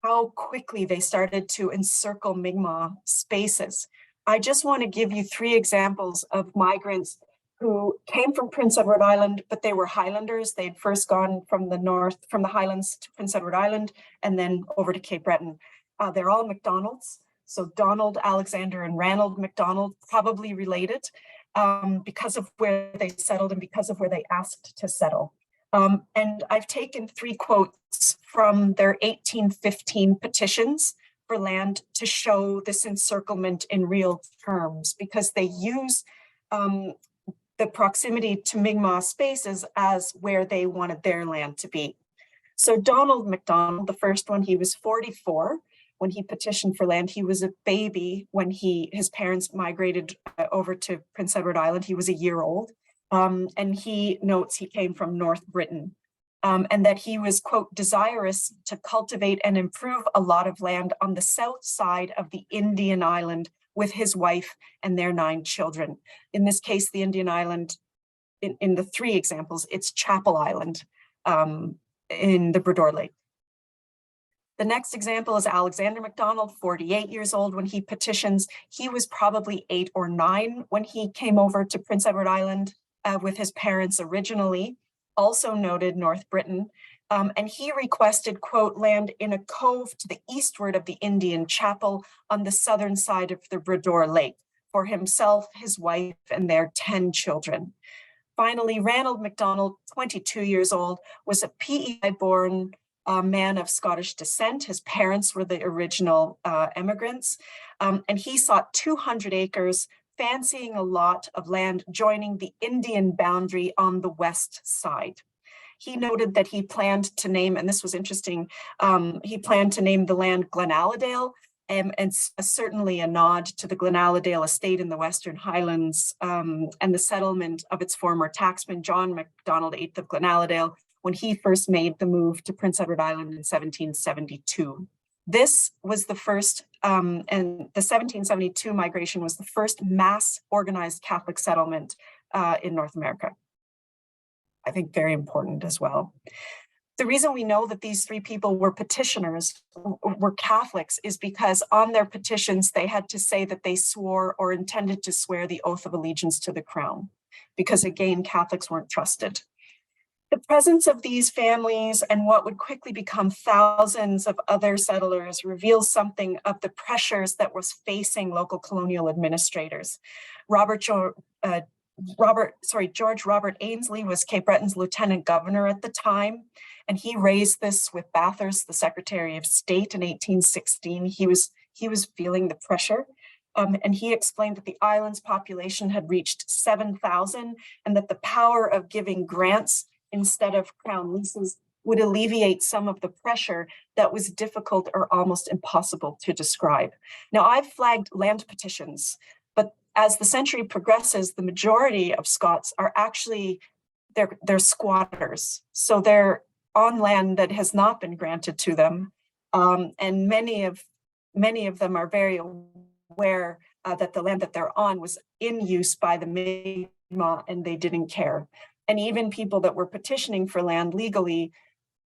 how quickly they started to encircle Mi'kmaq spaces, I just want to give you 3 examples of migrants who came from Prince Edward Island, but they were Highlanders. They'd first gone from the north, from the Highlands to Prince Edward Island, and then over to Cape Breton. They're all MacDonalds. So Donald, Alexander, and Ranald MacDonald, probably related because of where they settled and because of where they asked to settle. And I've taken 3 quotes from their 1815 petitions for land to show this encirclement in real terms, because they use the proximity to Mi'kmaq spaces as where they wanted their land to be. So Donald MacDonald, the first one, he was 44 when he petitioned for land. He was a baby when his parents migrated over to Prince Edward Island. He was a year old. And he notes he came from North Britain and that he was, quote, desirous to cultivate and improve a lot of land on the south side of the Indian Island with his wife and their 9 children. In this case, the Indian Island, in the 3 examples, it's Chapel Island in the Bredor Lake. The next example is Alexander MacDonald, 48 years old when he petitions. He was probably 8 or 9 when he came over to Prince Edward Island with his parents originally, also noted North Britain. And he requested, quote, land in a cove to the eastward of the Indian Chapel on the southern side of the Bredor Lake for himself, his wife, and their 10 children. Finally, Ranald MacDonald, 22 years old, was a PEI-born man of Scottish descent. His parents were the original emigrants, and he sought 200 acres, fancying a lot of land joining the Indian boundary on the west side. He noted that he planned to name, and this was interesting, he planned to name the land Glenaladale, and certainly a nod to the Glenaladale estate in the Western Highlands and the settlement of its former tacksman, John MacDonald, 8th of Glenaladale, when he first made the move to Prince Edward Island in 1772. This was the first, and the 1772 migration was the first mass organized Catholic settlement in North America. I think very important as well. The reason we know that these three people were petitioners, were Catholics, is because on their petitions, they had to say that they swore or intended to swear the oath of allegiance to the crown, because again, Catholics weren't trusted. The presence of these families and what would quickly become thousands of other settlers reveals something of the pressures that was facing local colonial administrators. George Robert Ainslie was Cape Breton's lieutenant governor at the time, and he raised this with Bathurst, the Secretary of State, in 1816. He was feeling the pressure, and he explained that the island's population had reached 7,000, and that the power of giving grants instead of crown leases would alleviate some of the pressure that was difficult or almost impossible to describe. Now, I've flagged land petitions, but as the century progresses, the majority of Scots are actually, they're squatters. So they're on land that has not been granted to them. And many of them are very aware that the land that they're on was in use by the Mi'kmaq and they didn't care. And even people that were petitioning for land legally,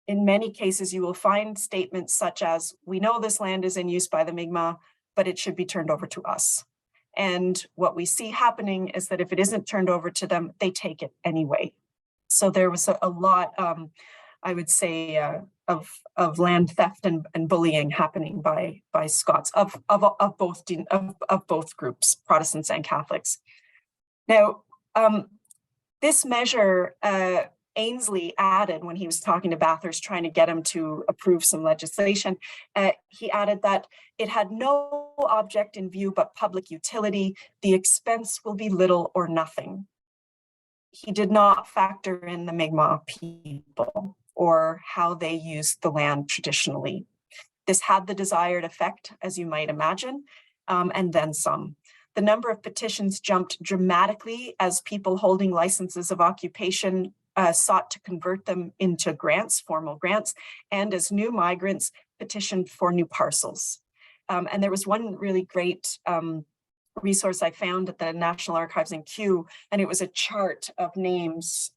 in many cases, you will find statements such as, we know this land is in use by the Mi'kmaq, but it should be turned over to us. And what we see happening is that if it isn't turned over to them, they take it anyway. So there was a lot, I would say, of land theft and bullying happening by Scots of both groups, Protestants and Catholics. Now, this measure, Ainslie added when he was talking to Bathurst, trying to get him to approve some legislation, he added that it had no object in view but public utility. The expense will be little or nothing. He did not factor in the Mi'kmaq people or how they used the land traditionally. This had the desired effect, as you might imagine, and then some. The number of petitions jumped dramatically as people holding licenses of occupation sought to convert them into grants, formal grants, and as new migrants petitioned for new parcels. And there was one really great resource I found at the National Archives in Kehoe, and it was a chart of names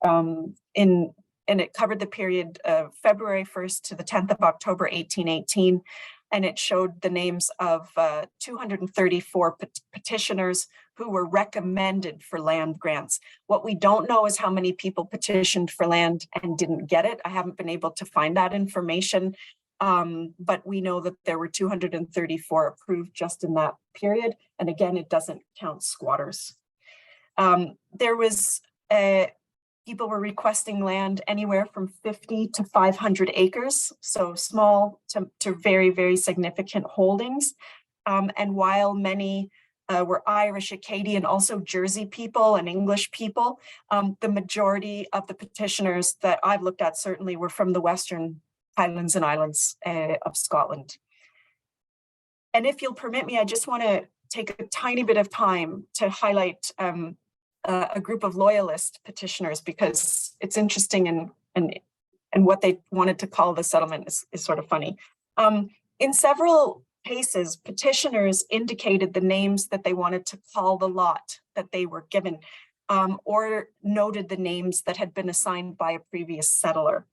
and it covered the period of February 1st to the 10th of October, 1818. And it showed the names of 234 petitioners who were recommended for land grants. What we don't know is how many people petitioned for land and didn't get it. I haven't been able to find that information, but we know that there were 234 approved just in that period. And again, it doesn't count squatters. There was people were requesting land anywhere from 50 to 500 acres, so small to very, very significant holdings. And while many were Irish, Acadian, also Jersey people and English people, the majority of the petitioners that I've looked at certainly were from the Western Highlands and Islands of Scotland. And if you'll permit me, I just want to take a tiny bit of time to highlight a group of loyalist petitioners, because it's interesting and what they wanted to call the settlement is sort of funny. In several cases, petitioners indicated the names that they wanted to call the lot that they were given, or noted the names that had been assigned by a previous settler.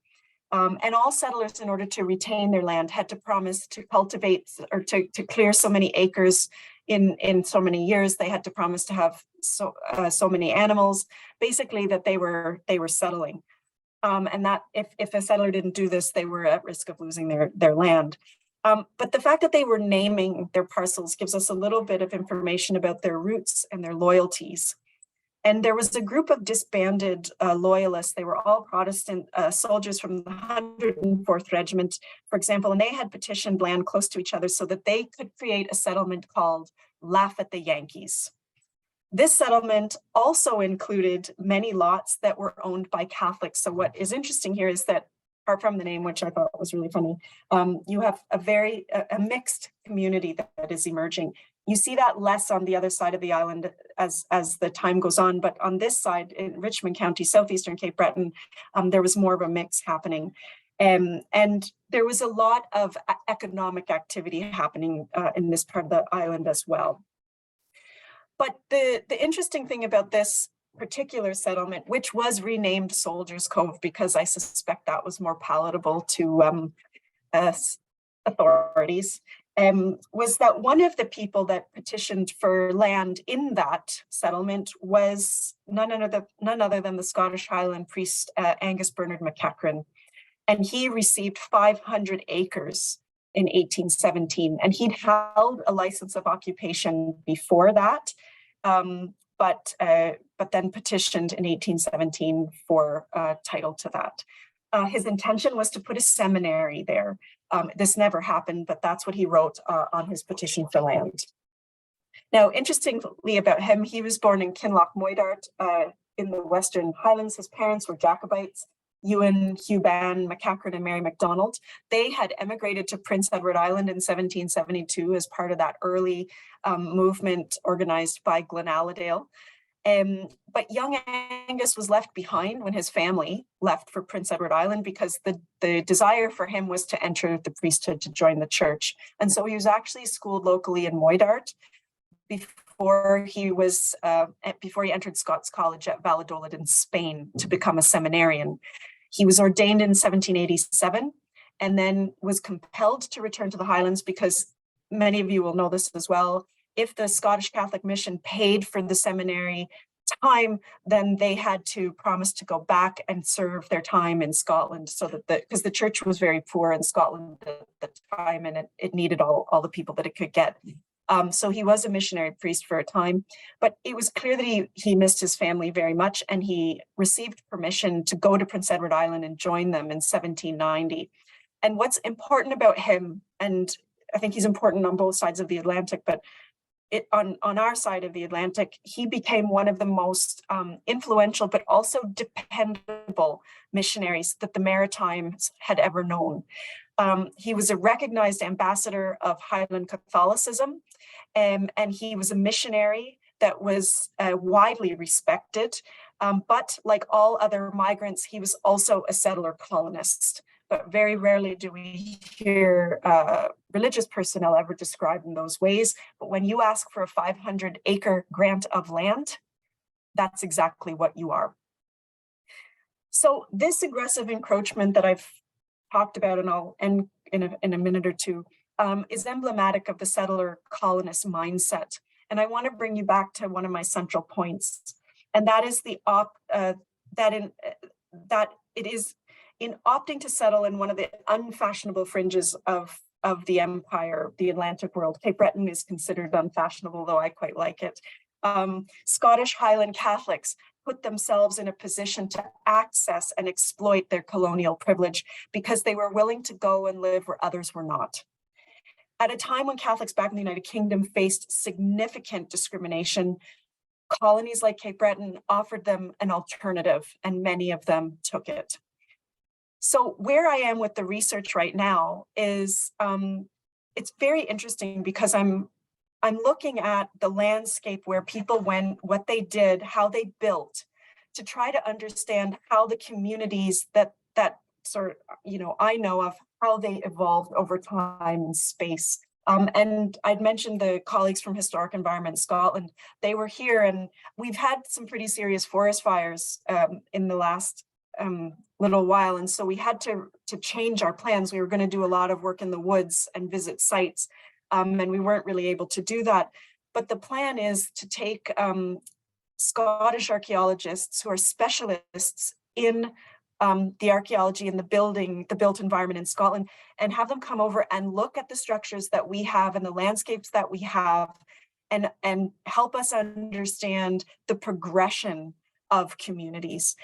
And all settlers, in order to retain their land, had to promise to cultivate or to clear so many acres in so many years. They had to promise to have so many animals, basically that they were settling. And that if a settler didn't do this, they were at risk of losing their land. But the fact that they were naming their parcels gives us a little bit of information about their roots and their loyalties. And there was a group of disbanded loyalists. They were all Protestant soldiers from the 104th Regiment, for example, and they had petitioned land close to each other so that they could create a settlement called Laugh at the Yankees. This settlement also included many lots that were owned by Catholics. So what is interesting here is that, apart from the name, which I thought was really funny, you have a mixed community that is emerging. You see that less on the other side of the island as the time goes on, but on this side in Richmond County, southeastern Cape Breton, there was more of a mix happening. And there was a lot of economic activity happening in this part of the island as well. But the interesting thing about this particular settlement, which was renamed Soldiers Cove because I suspect that was more palatable to authorities, was that one of the people that petitioned for land in that settlement was none other than the Scottish Highland priest Angus Bernard MacEachern. And he received 500 acres in 1817. And he'd held a license of occupation before that, but then petitioned in 1817 for title to that. His intention was to put a seminary there. This never happened, but that's what he wrote on his petition for land. Now, interestingly about him, he was born in Kinloch Moidart in the Western Highlands. His parents were Jacobites, Ewan, Hugh Ban, MacEachern, and Mary MacDonald. They had emigrated to Prince Edward Island in 1772 as part of that early movement organized by Glenaladale. But young Angus was left behind when his family left for Prince Edward Island because the desire for him was to enter the priesthood, to join the church. And so he was actually schooled locally in Moidart before he entered Scots College at Valladolid in Spain to become a seminarian. He was ordained in 1787 and then was compelled to return to the Highlands because many of you will know this as well. If the Scottish Catholic Mission paid for the seminary time, then they had to promise to go back and serve their time in Scotland, so that because the church was very poor in Scotland at the time, and it needed all the people that it could get. So he was a missionary priest for a time, but it was clear that he missed his family very much, and he received permission to go to Prince Edward Island and join them in 1790. And what's important about him, and I think he's important on both sides of the Atlantic, but on our side of the Atlantic, he became one of the most influential but also dependable missionaries that the Maritimes had ever known. He was a recognized ambassador of Highland Catholicism, and he was a missionary that was widely respected. But like all other migrants, he was also a settler colonist. But very rarely do we hear religious personnel ever described in those ways. But when you ask for a 500-acre grant of land, that's exactly what you are. So this aggressive encroachment that I've talked about, and I'll end in a minute or two, is emblematic of the settler colonist mindset. And I want to bring you back to one of my central points, and that is that it is in opting to settle in one of the unfashionable fringes of the empire, the Atlantic world. Cape Breton is considered unfashionable, though I quite like it. Scottish Highland Catholics put themselves in a position to access and exploit their colonial privilege because they were willing to go and live where others were not. At a time when Catholics back in the United Kingdom faced significant discrimination, colonies like Cape Breton offered them an alternative, and many of them took it. So where I am with the research right now is it's very interesting because I'm looking at the landscape where people went, what they did, how they built, to try to understand how the communities that sort of, I know of, how they evolved over time and space. And I'd mentioned the colleagues from Historic Environment Scotland. They were here, and we've had some pretty serious forest fires in the last little while, and so we had to change our plans. We were going to do a lot of work in the woods and visit sites, and we weren't really able to do that. But the plan is to take Scottish archaeologists who are specialists in the archaeology and the built environment in Scotland, and have them come over and look at the structures that we have and the landscapes that we have, and help us understand the progression of communities.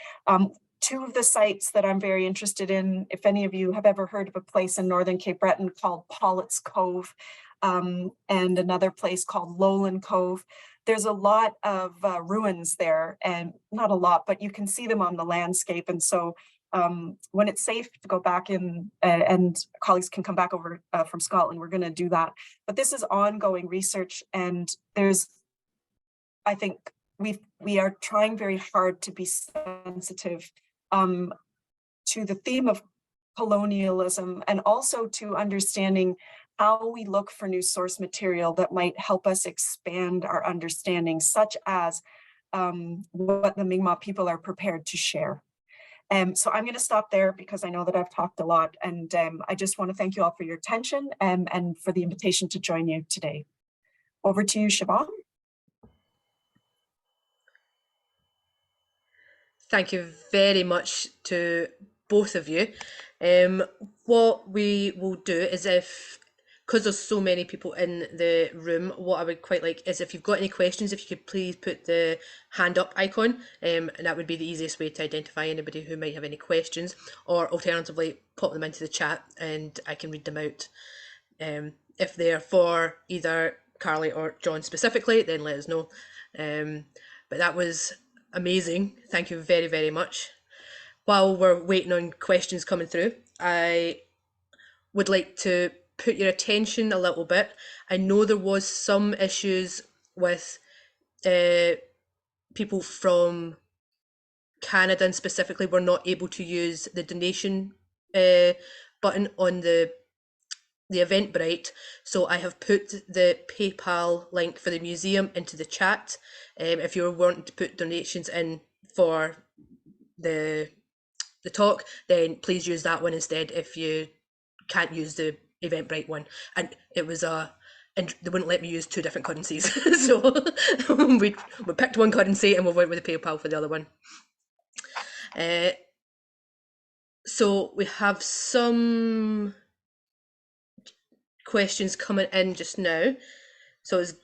Two of the sites that I'm very interested in, if any of you have ever heard of a place in northern Cape Breton called Pollett's Cove, and another place called Lowland Cove. There's a lot of ruins there, and not a lot, but you can see them on the landscape. And so when it's safe to go back in, and colleagues can come back over from Scotland, we're going to do that. But this is ongoing research, and I think we are trying very hard to be sensitive to the theme of colonialism, and also to understanding how we look for new source material that might help us expand our understanding, such as what the Mi'kmaq people are prepared to share. So I'm going to stop there because I know that I've talked a lot, and I just want to thank you all for your attention and for the invitation to join you today. Over to you, Siobhan. Thank you very much to both of you. What we will do is, because there's so many people in the room, what I would quite like is if you've got any questions, if you could please put the hand up icon, and that would be the easiest way to identify anybody who might have any questions, or alternatively pop them into the chat and I can read them out. If they're for either Carly or John specifically, then let us know. But that was amazing. Thank you very, very much. While we're waiting on questions coming through, I would like to put your attention a little bit. I know there was some issues with people from Canada, and specifically were not able to use the donation button on the Eventbrite. So I have put the PayPal link for the museum into the chat. If you're wanting to put donations in for the talk, then please use that one instead if you can't use the Eventbrite one. And it was and they wouldn't let me use two different currencies. So we picked one currency and we went with the PayPal for the other one. So we have some questions coming in just now. So it's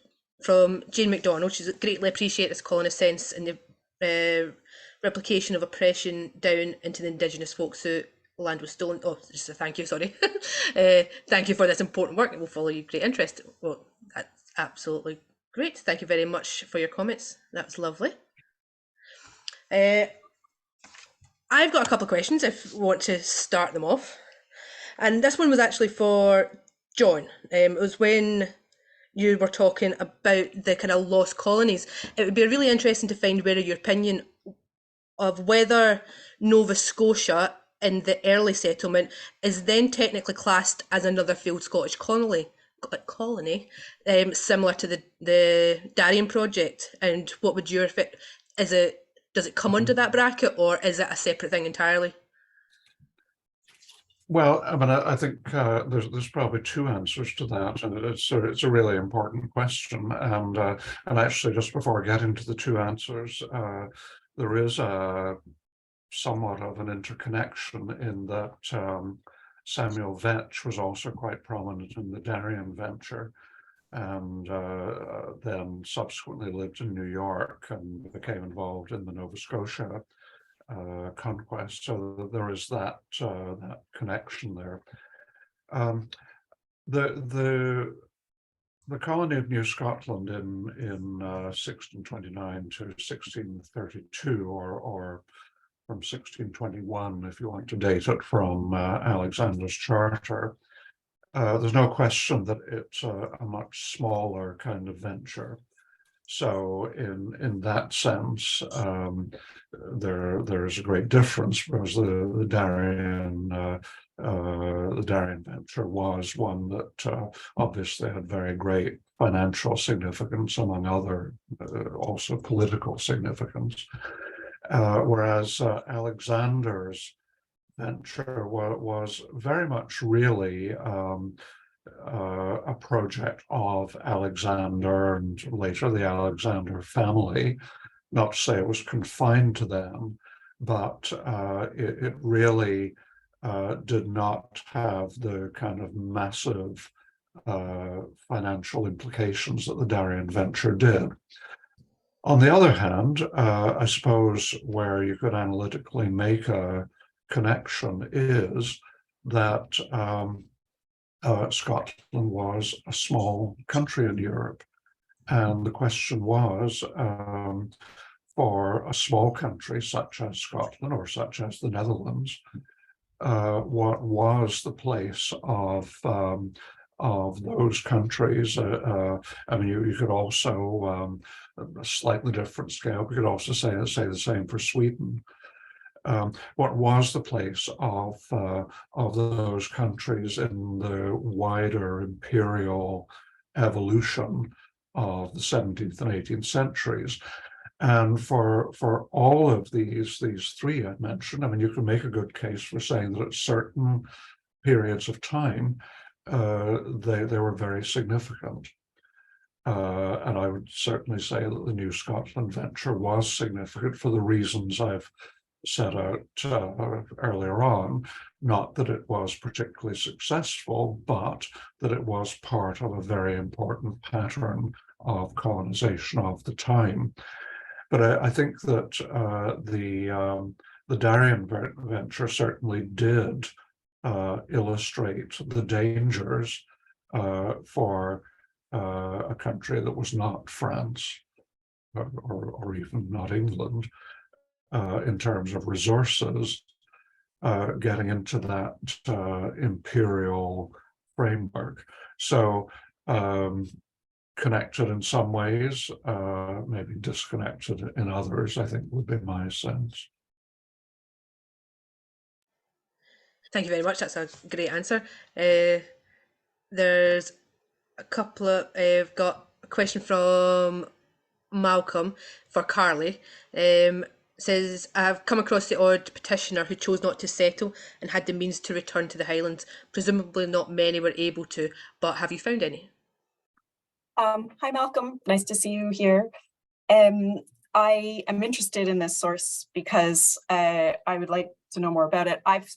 from Jane McDonald. She's greatly appreciate this call in a sense in the replication of oppression down into the Indigenous folks who land was stolen. Oh, just a thank you, sorry. Thank you for this important work. It will follow you great interest. Well, that's absolutely great. Thank you very much for your comments. That was lovely. I've got a couple of questions if you want to start them off. And this one was actually for John. It was when you were talking about the kind of lost colonies. It would be really interesting to find where your opinion of whether Nova Scotia in the early settlement is then technically classed as another failed Scottish colony, similar to the Darien project. And what would your does it come under that bracket, or is it a separate thing entirely? Well, I mean, I think there's probably two answers to that, and it's a really important question. And actually, just before getting to the two answers, there is somewhat of an interconnection in that Samuel Vetch was also quite prominent in the Darien venture, and then subsequently lived in New York and became involved in the Nova Scotia conquest. So there is that connection there. The colony of New Scotland in 1629 to 1632, or from 1621, if you want to date it from Alexander's charter, there's no question that it's a much smaller kind of venture. So in that sense, there's a great difference, because the Darien venture was one that obviously had very great financial significance, among other also political significance. Whereas Alexander's venture was very much really a project of Alexander and later the Alexander family. Not to say it was confined to them, but it really did not have the kind of massive financial implications that the Darien venture did. On the other hand, I suppose where you could analytically make a connection is that Scotland was a small country in Europe. And the question was, for a small country such as Scotland or such as the Netherlands, what was the place of those countries? I mean, you could also, a slightly different scale, we could also say the same for Sweden. what was the place of those countries in the wider imperial evolution of the 17th and 18th centuries. And for all of these three I mentioned, I mean, you can make a good case for saying that at certain periods of time, they were very significant. And I would certainly say that the New Scotland venture was significant for the reasons I've set out earlier on. Not that it was particularly successful, but that it was part of a very important pattern of colonization of the time. But I think that the Darien venture certainly did illustrate the dangers for a country that was not France or even not England in terms of resources, getting into that imperial framework. So connected in some ways, maybe disconnected in others, I think would be my sense. Thank you very much. That's a great answer. There's a couple of, I've got a question from Malcolm for Carly. Says, I've come across the odd petitioner who chose not to settle and had the means to return to the Highlands. Presumably not many were able to, but have you found any? Hi, Malcolm. Nice to see you here. I am interested in this source because I would like to know more about it. I've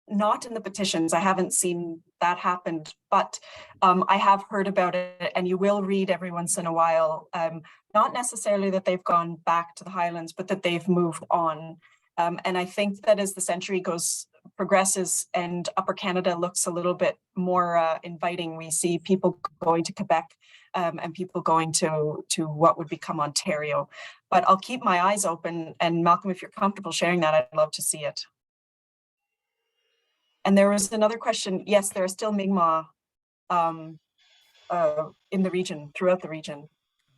not in the petitions. I haven't seen that happen, but I have heard about it, and you will read every once in a while, not necessarily that they've gone back to the Highlands, but that they've moved on. And I think that as the century progresses and Upper Canada looks a little bit more inviting, we see people going to Quebec and people going to what would become Ontario. But I'll keep my eyes open, and Malcolm, if you're comfortable sharing that, I'd love to see it. And there was another question. Yes, there are still Mi'kmaq in the region, throughout the region.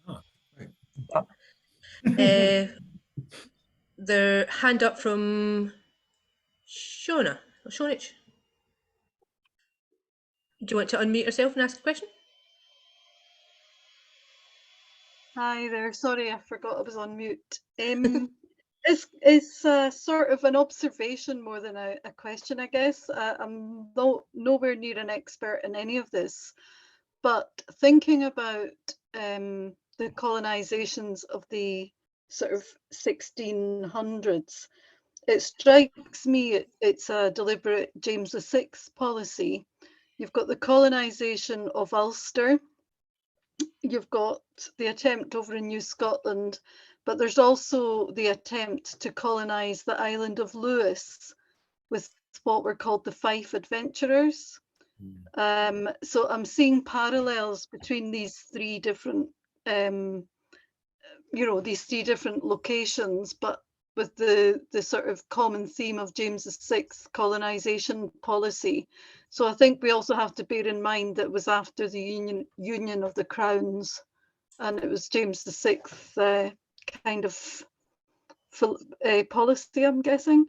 Oh, right. The hand up from Shona. Shonich. Do you want to unmute yourself and ask a question? Hi there. Sorry, I forgot I was on mute. It's sort of an observation more than a question, I guess. I'm nowhere near an expert in any of this, but thinking about the colonizations of the sort of 1600s, it strikes me it's a deliberate James VI policy. You've got the colonization of Ulster, you've got the attempt over in New Scotland, but there's also the attempt to colonize the island of Lewis with what were called the Fife Adventurers. So I'm seeing parallels between these three different, these three different locations, but with the sort of common theme of James VI colonization policy. So I think we also have to bear in mind that it was after the Union of the Crowns, and it was James VI kind of policy, I'm guessing.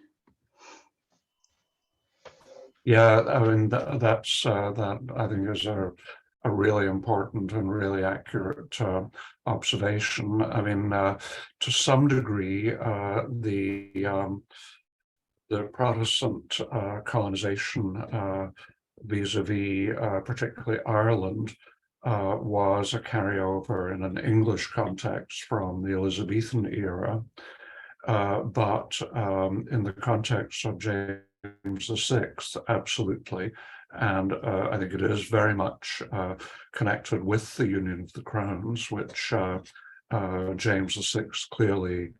Yeah, I mean, that's that I think is a really important and really accurate observation. I mean, to some degree, the Protestant colonization vis-a-vis particularly Ireland was a carryover in an English context from the Elizabethan era, but in the context of James VI, absolutely. And I think it is very much connected with the Union of the Crowns, which James VI clearly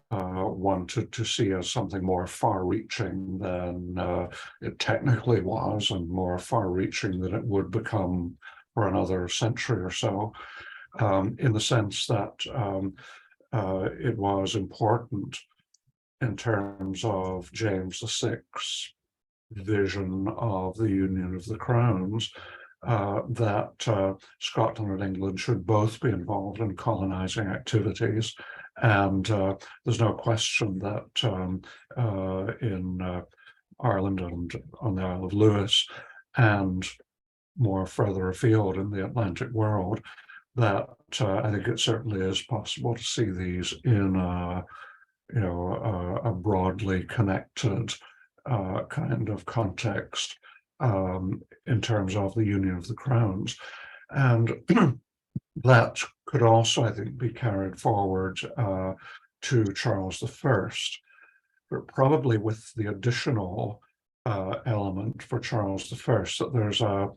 wanted to see as something more far-reaching than it technically was, and more far-reaching than it would become for another century or so, in the sense that it was important in terms of James VI's vision of the Union of the Crowns, that Scotland and England should both be involved in colonizing activities, And there's no question that in Ireland and on the Isle of Lewis and more further afield in the Atlantic world, that I think it certainly is possible to see these in a broadly connected kind of context in terms of the Union of the Crowns. And that could also, I think, be carried forward to Charles I, but probably with the additional element for Charles I, that there's a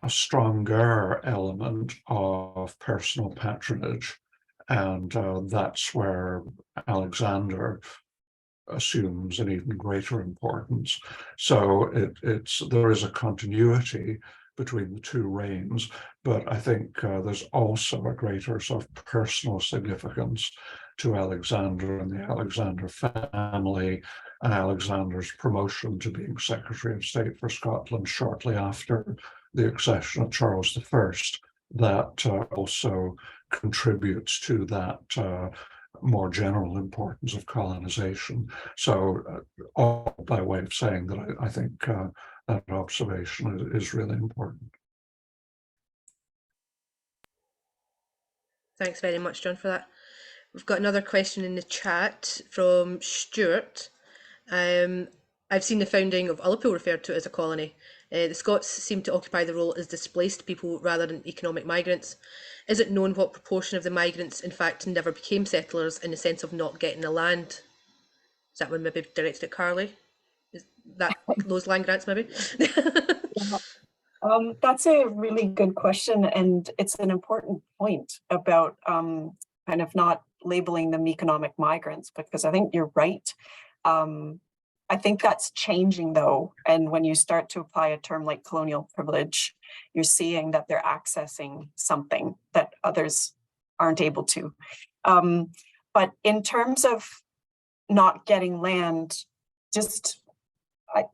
stronger element of personal patronage. And that's where Alexander assumes an even greater importance. So there is a continuity between the two reigns, but I think there's also a greater sort of personal significance to Alexander and the Alexander family, and Alexander's promotion to being Secretary of State for Scotland shortly after the accession of Charles I, that also contributes to that more general importance of colonization. So all by way of saying that I think that observation is really important. Thanks very much, John, for that. We've got another question in the chat from Stuart. I've seen the founding of Ullapool referred to as a colony. The Scots seem to occupy the role as displaced people rather than economic migrants. Is it known what proportion of the migrants, in fact, never became settlers in the sense of not getting the land? Is that one maybe directed at Carly? Is that those land grants maybe? That's a really good question, and it's an important point about kind of not labeling them economic migrants, because I think you're right. I think that's changing though, and when you start to apply a term like colonial privilege, you're seeing that they're accessing something that others aren't able to. But in terms of not getting land, just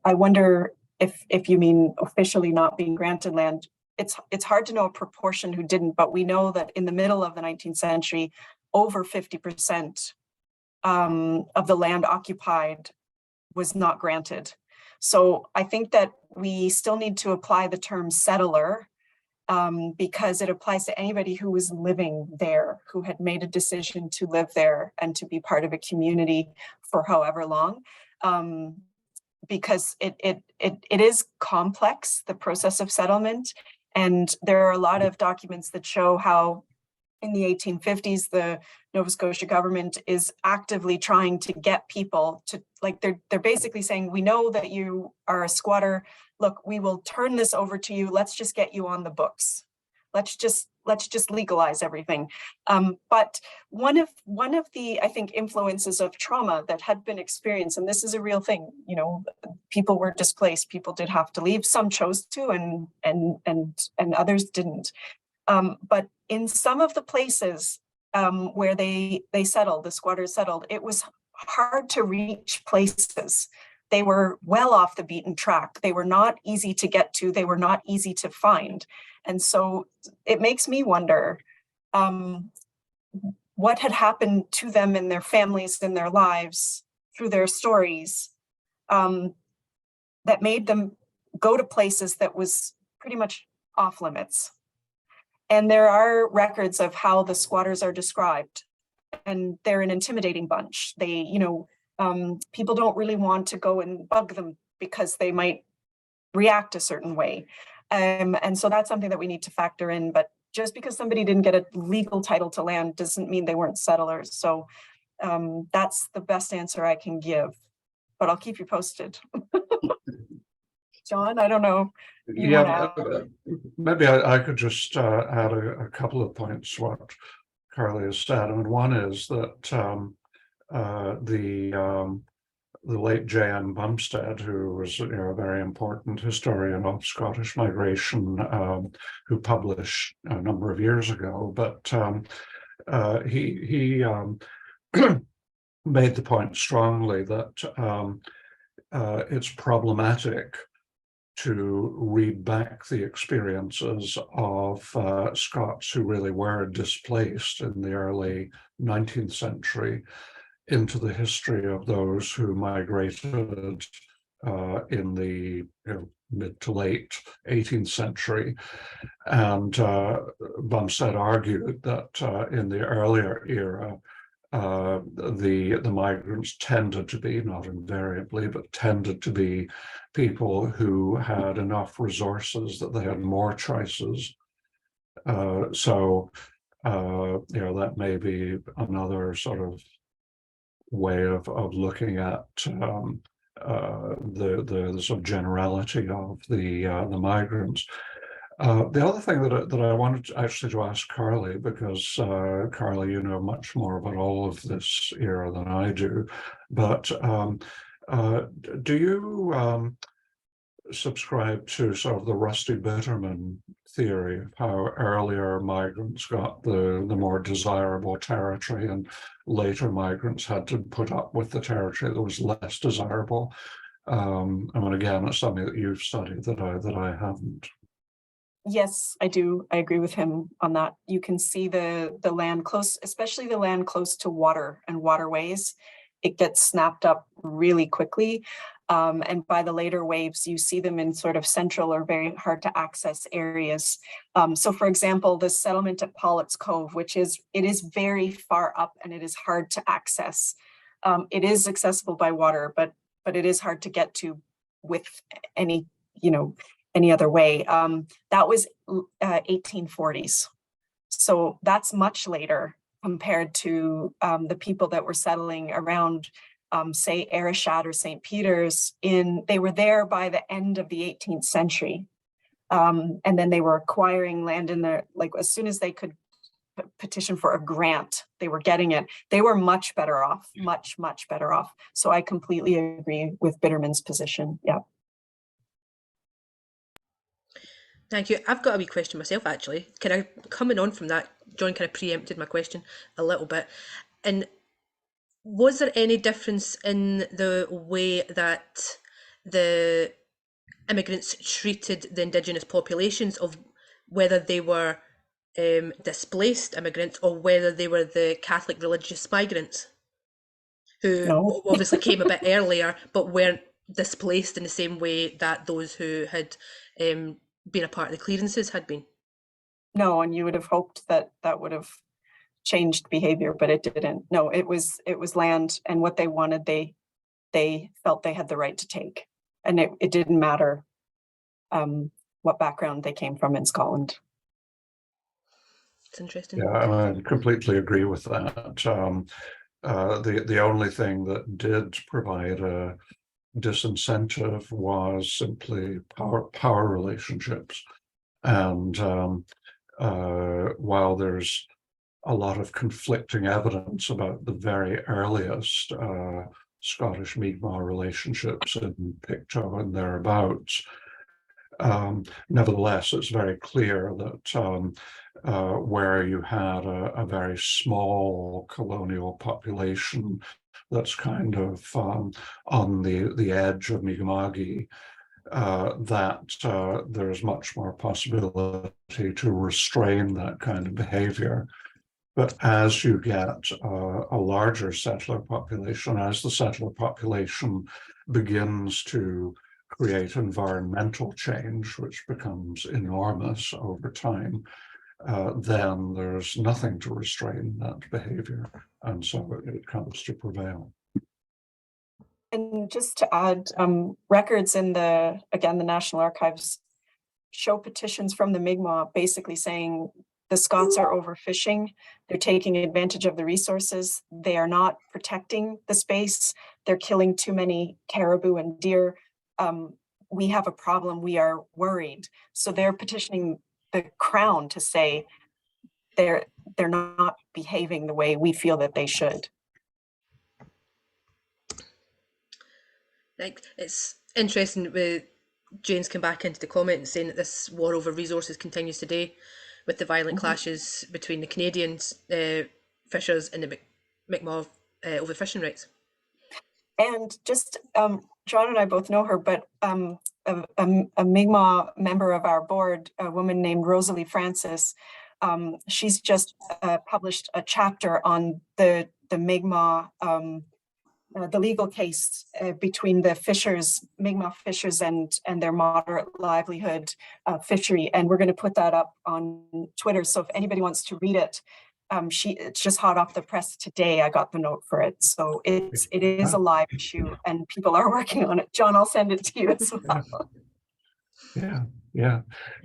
I wonder if you mean officially not being granted land. It's hard to know a proportion who didn't, but we know that in the middle of the 19th century, over 50% of the land occupied was not granted. So I think that we still need to apply the term settler because it applies to anybody who was living there, who had made a decision to live there and to be part of a community for however long. Because it is complex, the process of settlement. And there are a lot of documents that show how in the 1850s, the Nova Scotia government is actively trying to get people to, like, they're basically saying, we know that you are a squatter. Look, we will turn this over to you. Let's just get you on the books. Let's just legalize everything. But one of the, I think, influences of trauma that had been experienced, and this is a real thing, you know, people were displaced, people did have to leave, some chose to, and others didn't. But in some of the places where they settled, the squatters settled, it was hard to reach places. They were well off the beaten track. They were not easy to get to. They were not easy to find. And so it makes me wonder what had happened to them and their families and their lives through their stories that made them go to places that was pretty much off limits. And there are records of how the squatters are described, and they're an intimidating bunch. They, you know, people don't really want to go and bug them because they might react a certain way. And so that's something that we need to factor in. But just because somebody didn't get a legal title to land doesn't mean they weren't settlers. So that's the best answer I can give, but I'll keep you posted. John, I don't know. Yeah, maybe I could just add a couple of points to what Carly has said. I mean, one is that the late J.M. Bumstead, who was, you know, a very important historian of Scottish migration, who published a number of years ago, but he made the point strongly that it's problematic to read back the experiences of Scots who really were displaced in the early 19th century into the history of those who migrated in the mid to late 18th century. And Bumstead argued that in the earlier era, the migrants tended to be, not invariably, but tended to be people who had enough resources that they had more choices. So that may be another sort of way of looking at the sort of generality of the migrants. The other thing that I wanted to ask Carly, because Carly, you know much more about all of this era than I do, but do you subscribe to sort of the Rusty Bitterman theory of how earlier migrants got the more desirable territory and later migrants had to put up with the territory that was less desirable? I mean, again, it's something that you've studied that I haven't. Yes, I do. I agree with him on that. You can see the land close, especially the land close to water and waterways. It gets snapped up really quickly. And by the later waves, you see them in sort of central or very hard to access areas. So for example, the settlement at Pollett's Cove, it is very far up and it is hard to access. It is accessible by water, but it is hard to get to with any other way. That was 1840s. So that's much later compared to the people that were settling around, say, Arishat or St. Peter's. They were there by the end of the 18th century. And then they were acquiring land in there, like as soon as they could petition for a grant, they were getting it. They were much better off, much, much better off. So I completely agree with Bitterman's position. Yeah. Thank you. I've got a wee question myself, actually. Coming on from that, John kind of preempted my question a little bit. And was there any difference in the way that the immigrants treated the Indigenous populations, of whether they were displaced immigrants or whether they were the Catholic religious migrants who obviously came a bit earlier but weren't displaced in the same way that those who had been a part of the clearances had been? No, and you would have hoped that would have changed behavior, but it didn't. No, it was land, and what they wanted, they felt they had the right to take, and it didn't matter what background they came from in Scotland. It's interesting. Yeah, I completely agree with that. The only thing that did provide a disincentive was simply power relationships. And while there's a lot of conflicting evidence about the very earliest Scottish Mi'kmaq relationships in Pictou and thereabouts, nevertheless, it's very clear that where you had a very small colonial population that's kind of on the edge of Mi'kma'ki, that there's much more possibility to restrain that kind of behavior. But as you get a larger settler population, as the settler population begins to create environmental change, which becomes enormous over time, then there's nothing to restrain that behavior. And so it comes to prevail. And just to add, records in the National Archives show petitions from the Mi'kmaq basically saying the Scots are overfishing, they're taking advantage of the resources, they are not protecting the space, they're killing too many caribou and deer. We have a problem, we are worried. So they're petitioning the Crown to say they're not behaving the way we feel that they should. Like, it's interesting with Jane's come back into the comment and saying that this war over resources continues today with the violent clashes between the Canadian fishers and the Mi'kmaq over fishing rights. And just, John and I both know her, but a Mi'kmaq member of our board, a woman named Rosalie Francis. She's just published a chapter on the Mi'kmaq, the legal case between the fishers, Mi'kmaq fishers, and their moderate livelihood fishery. And we're going to put that up on Twitter. So if anybody wants to read it, it's just hot off the press today. I got the note for it. So it is a live issue and people are working on it. John, I'll send it to you as well. Yeah.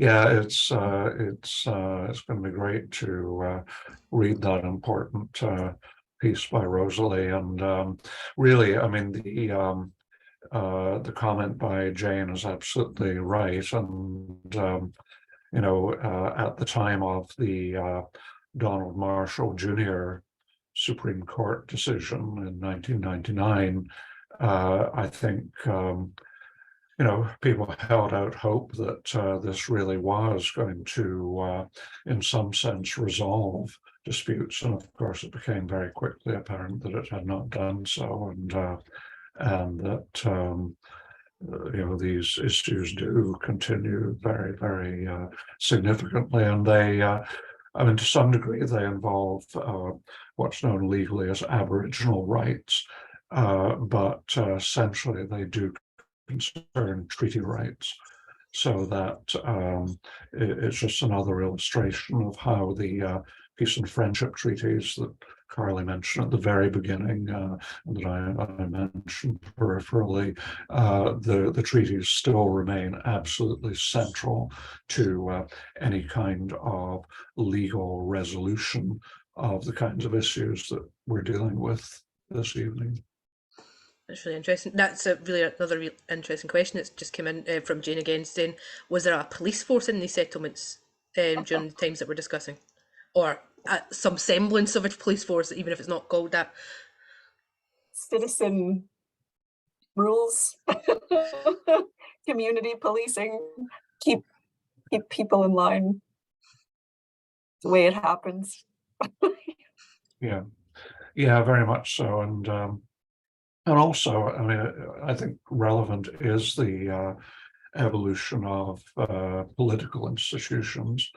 It's going to be great to read that important piece by Rosalie. And really, I mean, the comment by Jane is absolutely right. And you know, at the time of the Donald Marshall Jr. Supreme Court decision in 1999, I think you know, people held out hope that this really was going to, in some sense, resolve disputes. And of course, it became very quickly apparent that it had not done so, and that you know, these issues do continue very, very significantly, and they, I mean, to some degree, they involve what's known legally as Aboriginal rights, but essentially they do concern treaty rights. So that it's just another illustration of how the peace and friendship treaties that Carly mentioned at the very beginning, and that I mentioned peripherally, the treaties still remain absolutely central to any kind of legal resolution of the kinds of issues that we're dealing with this evening. That's really interesting. That's another interesting question that's just came in from Jane again, saying, was there a police force in these settlements during the times that we're discussing? Or some semblance of a police force, even if it's not called that? Citizen rules, community policing, keep people in line, the way it happens. Yeah, very much so. And also, I mean, I think relevant is the evolution of political institutions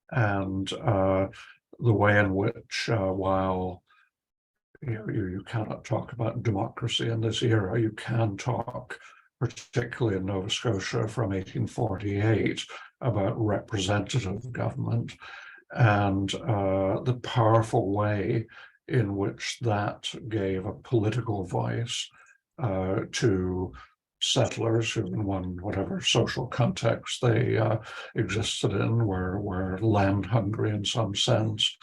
and the way in which, while you cannot talk about democracy in this era, you can talk, particularly in Nova Scotia from 1848, about representative government and the powerful way in which that gave a political voice to settlers who, in whatever social context they existed in, were land hungry in some sense,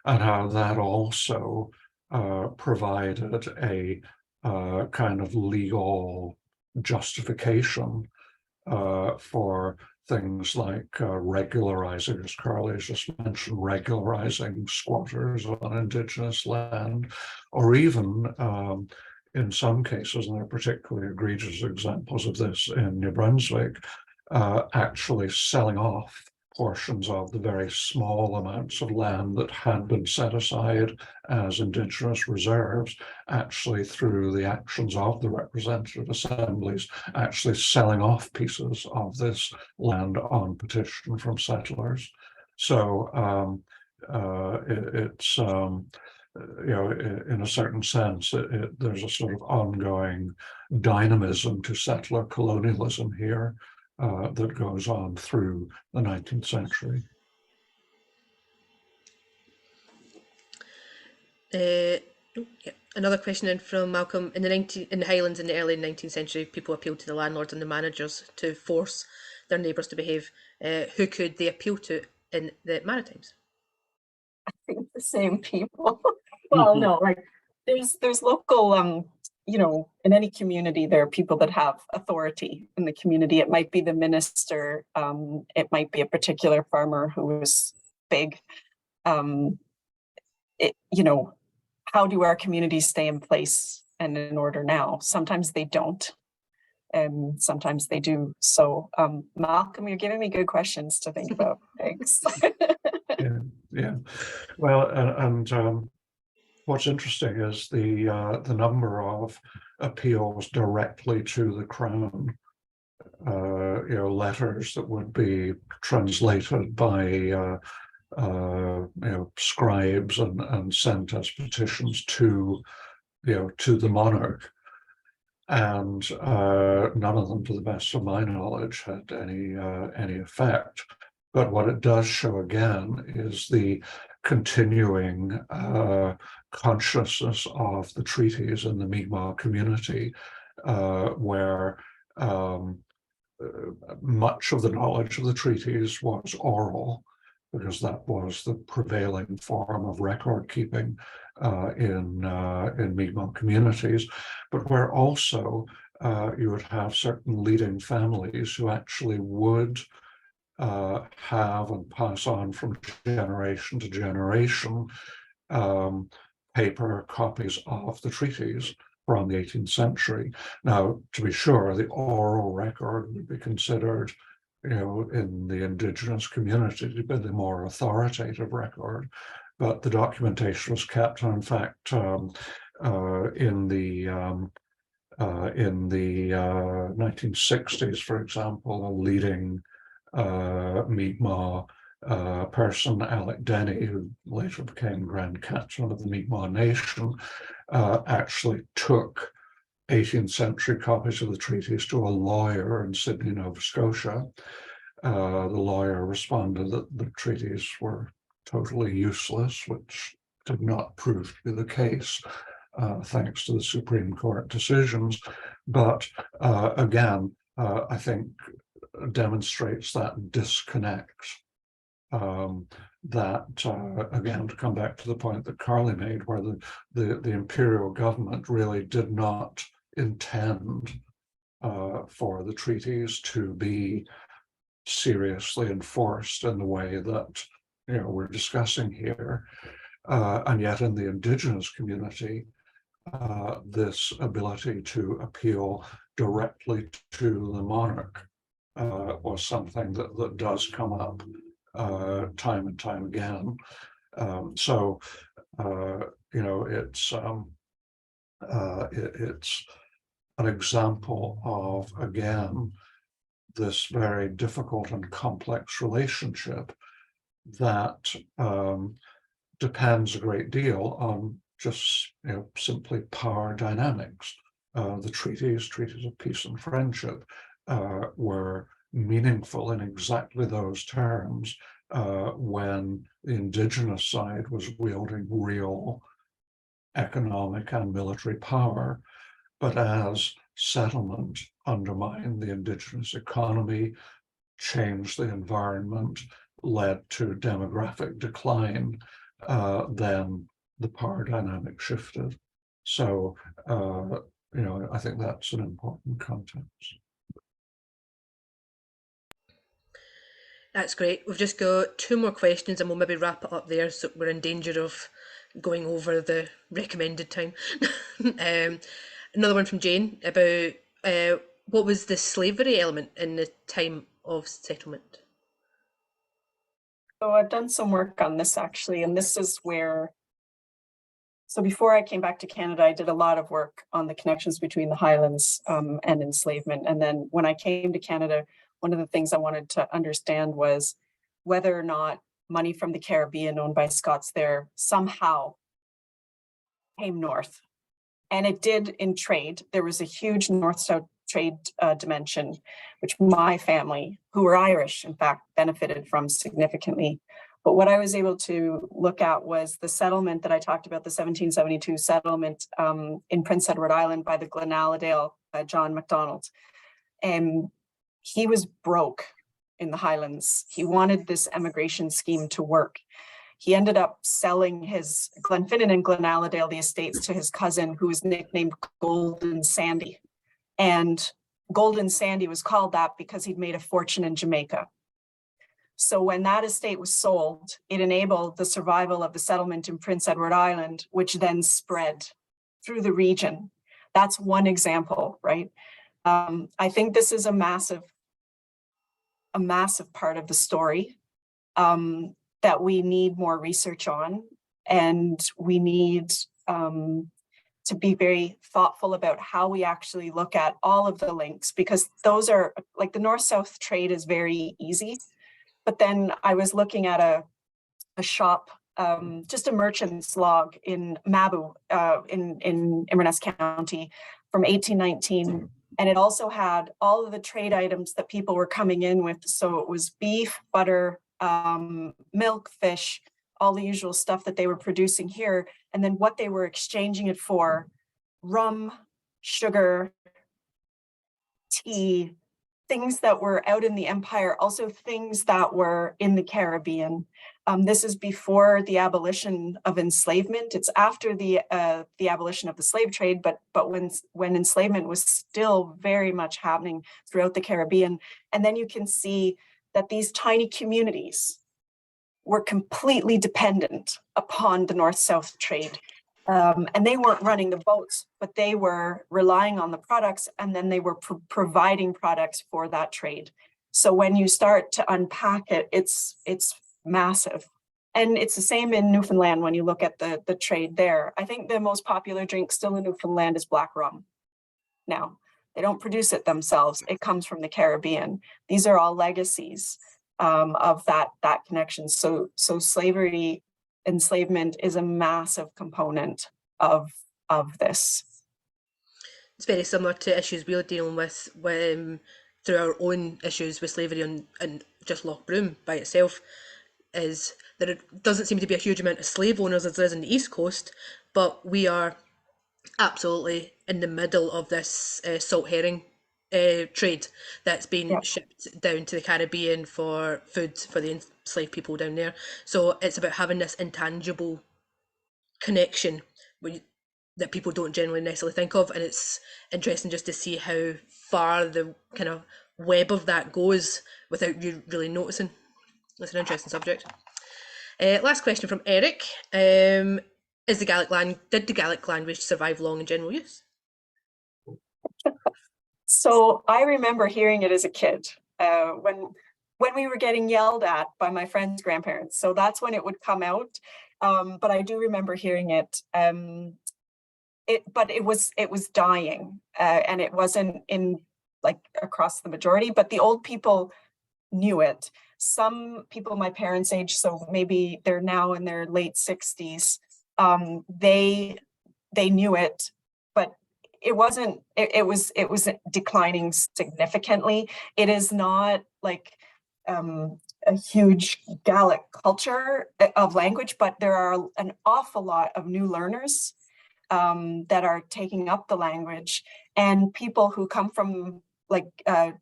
and how that also provided a kind of legal justification for things like regularizing, as Carly has just mentioned, regularizing squatters on Indigenous land, or even in some cases, and there are particularly egregious examples of this in New Brunswick, actually selling off portions of the very small amounts of land that had been set aside as Indigenous reserves, actually through the actions of the representative assemblies, actually selling off pieces of this land on petition from settlers. So it's you know, in a certain sense, there's a sort of ongoing dynamism to settler colonialism here that goes on through the 19th century. Another question in from Malcolm. In the Highlands in the early 19th century, people appealed to the landlords and the managers to force their neighbours to behave. Who could they appeal to in the Maritimes? I think the same people. Well, no, like there's local, you know, in any community, there are people that have authority in the community. It might be the minister, it might be a particular farmer who is big. You know, how do our communities stay in place and in order now? Sometimes they don't, and sometimes they do. So, Malcolm, you're giving me good questions to think about. Thanks. Yeah. Well, and what's interesting is the number of appeals directly to the Crown letters that would be translated by scribes and sent as petitions to the monarch. And none of them, to the best of my knowledge, had any effect. But what it does show again is the continuing consciousness of the treaties in the Mi'kmaq community, where much of the knowledge of the treaties was oral, because that was the prevailing form of record keeping in Mi'kmaq communities, but where also you would have certain leading families who actually would have and pass on from generation to generation paper copies of the treaties from the 18th century. Now, to be sure, the oral record would be considered, in the Indigenous community to be the more authoritative record, but the documentation was kept. And in fact, in the 1960s, for example, a leading Mi'kmaq person, Alec Denny, who later became Grand Captain of the Mi'kmaq Nation, actually took 18th century copies of the treaties to a lawyer in Sydney, Nova Scotia. The lawyer responded that the treaties were totally useless, which did not prove to be the case, thanks to the Supreme Court decisions. But again, I think demonstrates that disconnect. Again, to come back to the point that Carly made, where the imperial government really did not intend for the treaties to be seriously enforced in the way that we're discussing here, and yet in the Indigenous community, this ability to appeal directly to the monarch was something that does come up time and time again. It's an example of, again, this very difficult and complex relationship that depends a great deal on just simply power dynamics. The treaties of peace and friendship were meaningful in exactly those terms when the Indigenous side was wielding real economic and military power. But as settlement undermined the Indigenous economy, changed the environment, led to demographic decline, then the power dynamic shifted. So, I think that's an important context. That's great. We've just got 2 more questions and we'll maybe wrap it up there, so we're in danger of going over the recommended time. Another one from Jane about what was the slavery element in the time of settlement? So I've done some work on this actually, and this is where, so before I came back to Canada, I did a lot of work on the connections between the Highlands and enslavement. And then when I came to Canada, one of the things I wanted to understand was whether or not money from the Caribbean owned by Scots there somehow came north. And it did in trade. There was a huge north-south trade dimension, which my family, who were Irish, in fact, benefited from significantly. But what I was able to look at was the settlement that I talked about, the 1772 settlement in Prince Edward Island by the Glenaladale John MacDonald. And he was broke in the Highlands. He wanted this emigration scheme to work. He ended up selling his Glenfinnan and Glenaladale, the estates, to his cousin, who was nicknamed Golden Sandy. And Golden Sandy was called that because he'd made a fortune in Jamaica. So when that estate was sold, it enabled the survival of the settlement in Prince Edward Island, which then spread through the region. That's one example, right? I think this is a massive part of the story that we need more research on, and we need to be very thoughtful about how we actually look at all of the links, because those are like the north-south trade is very easy. But then I was looking at a shop, just a merchant's log in Mabu, in Inverness County from 1819. And it also had all of the trade items that people were coming in with. So it was beef, butter, milk, fish, all the usual stuff that they were producing here. And then what they were exchanging it for: rum, sugar, tea, things that were out in the empire, also things that were in the Caribbean. This is before the abolition of enslavement. It's after the abolition of the slave trade, but when enslavement was still very much happening throughout the Caribbean. And then you can see that these tiny communities were completely dependent upon the north-south trade. And they weren't running the boats, but they were relying on the products, and then they were providing products for that trade. So when you start to unpack it, it's massive. And it's the same in Newfoundland when you look at the trade there. I think the most popular drink still in Newfoundland is black rum. Now, they don't produce it themselves. It comes from the Caribbean. These are all legacies of that connection. So slavery, enslavement is a massive component of this. It's very similar to issues we're dealing with when, through our own issues with slavery and just Loch Broom by itself, is that it doesn't seem to be a huge amount of slave owners as there is in the East Coast, but we are absolutely in the middle of this salt herring trade that's been shipped down to the Caribbean for food for the enslaved people down there. So it's about having this intangible connection that people don't generally necessarily think of, and it's interesting just to see how far the kind of web of that goes without you really noticing. It's an interesting subject. Last question from Eric. Did the Gaelic language survive long in general use? So I remember hearing it as a kid when we were getting yelled at by my friends' grandparents. So that's when it would come out. But I do remember hearing it. But it was dying, and it wasn't in like across the majority. But the old people knew it. Some people my parents' age, so maybe they're now in their late 60s. They knew it, but it wasn't. It was declining significantly. It is not like a huge Gaelic culture of language, but there are an awful lot of new learners that are taking up the language, and people who come from like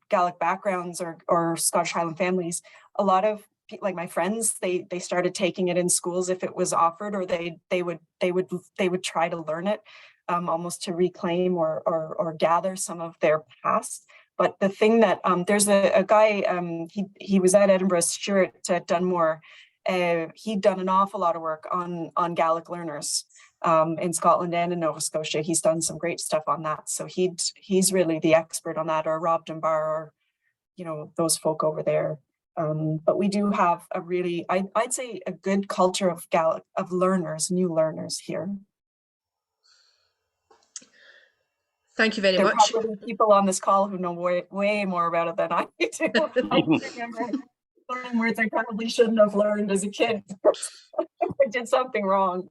Gaelic backgrounds or Scottish Highland families. A lot of like my friends, they started taking it in schools if it was offered, or they would try to learn it, almost to reclaim or gather some of their past. But the thing that there's a guy, he was at Edinburgh, Stuart Dunmore. He'd done an awful lot of work on Gaelic learners in Scotland and in Nova Scotia. He's done some great stuff on that. So he's really the expert on that, or Rob Dunbar, or those folk over there. But we do have a really, I'd say, a good culture of Gaelic, of learners, new learners here. Thank you very There much. are probably people on this call who know way more about it than I do. I remember learning words I probably shouldn't have learned as a kid. I did something wrong.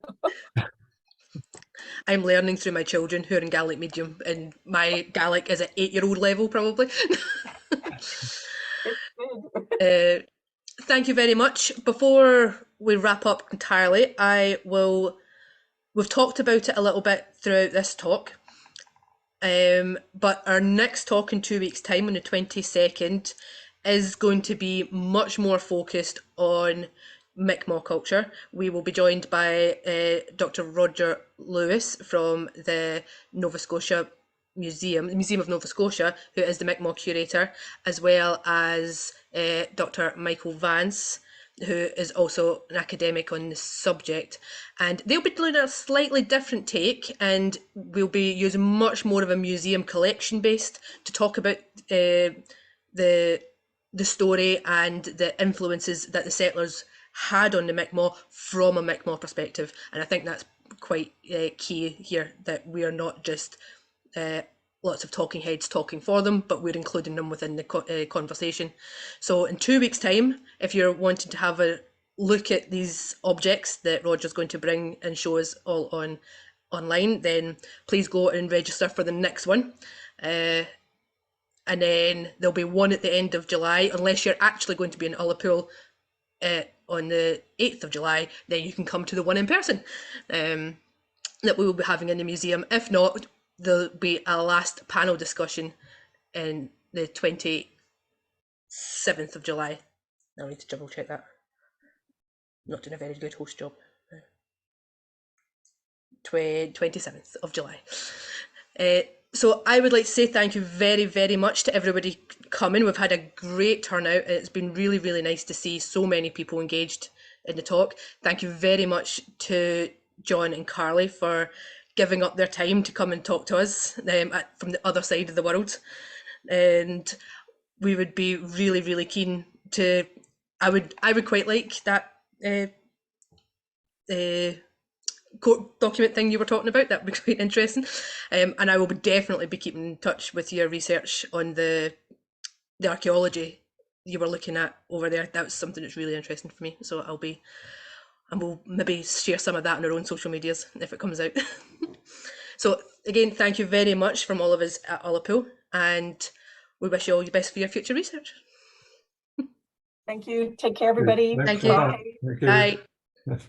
I'm learning through my children who are in Gaelic medium, and my Gaelic is at 8-year-old level probably. Thank you very much. Before we wrap up entirely, we've talked about it a little bit throughout this talk, but our next talk in 2 weeks' time, on the 22nd, is going to be much more focused on Mi'kmaq culture. We will be joined by Dr. Roger Lewis from the Nova Scotia Museum, the Museum of Nova Scotia, who is the Mi'kmaq curator, as well as Dr. Michael Vance, who is also an academic on the subject. And they'll be doing a slightly different take, and we'll be using much more of a museum collection based to talk about the story and the influences that the settlers had on the Mi'kmaq from a Mi'kmaq perspective. And I think that's quite key here, that we are not just lots of talking heads talking for them, but we're including them within the conversation. So in 2 weeks' time, if you're wanting to have a look at these objects that Roger's going to bring and show us all online, then please go and register for the next one. And then there'll be one at the end of July, unless you're actually going to be in Ullapool on the 8th of July, then you can come to the one in person that we will be having in the museum. If not, there'll be a last panel discussion in the 27th of July. I need to double check that. Not doing a very good host job. 27th of July. So I would like to say thank you very, very much to everybody coming. We've had a great turnout. It's been really, really nice to see so many people engaged in the talk. Thank you very much to John and Carly for giving up their time to come and talk to us from the other side of the world. And we would be really, really keen to, I would quite like that court document thing you were talking about. That would be quite interesting. And I will definitely be keeping in touch with your research on the archaeology you were looking at over there. That was something that's really interesting for me. So and we'll maybe share some of that on our own social medias if it comes out. So again, thank you very much from all of us at Ullapool, and we wish you all the best for your future research. Thank you. Take care, everybody. Thanks Thank for you. that. Thank you. Bye.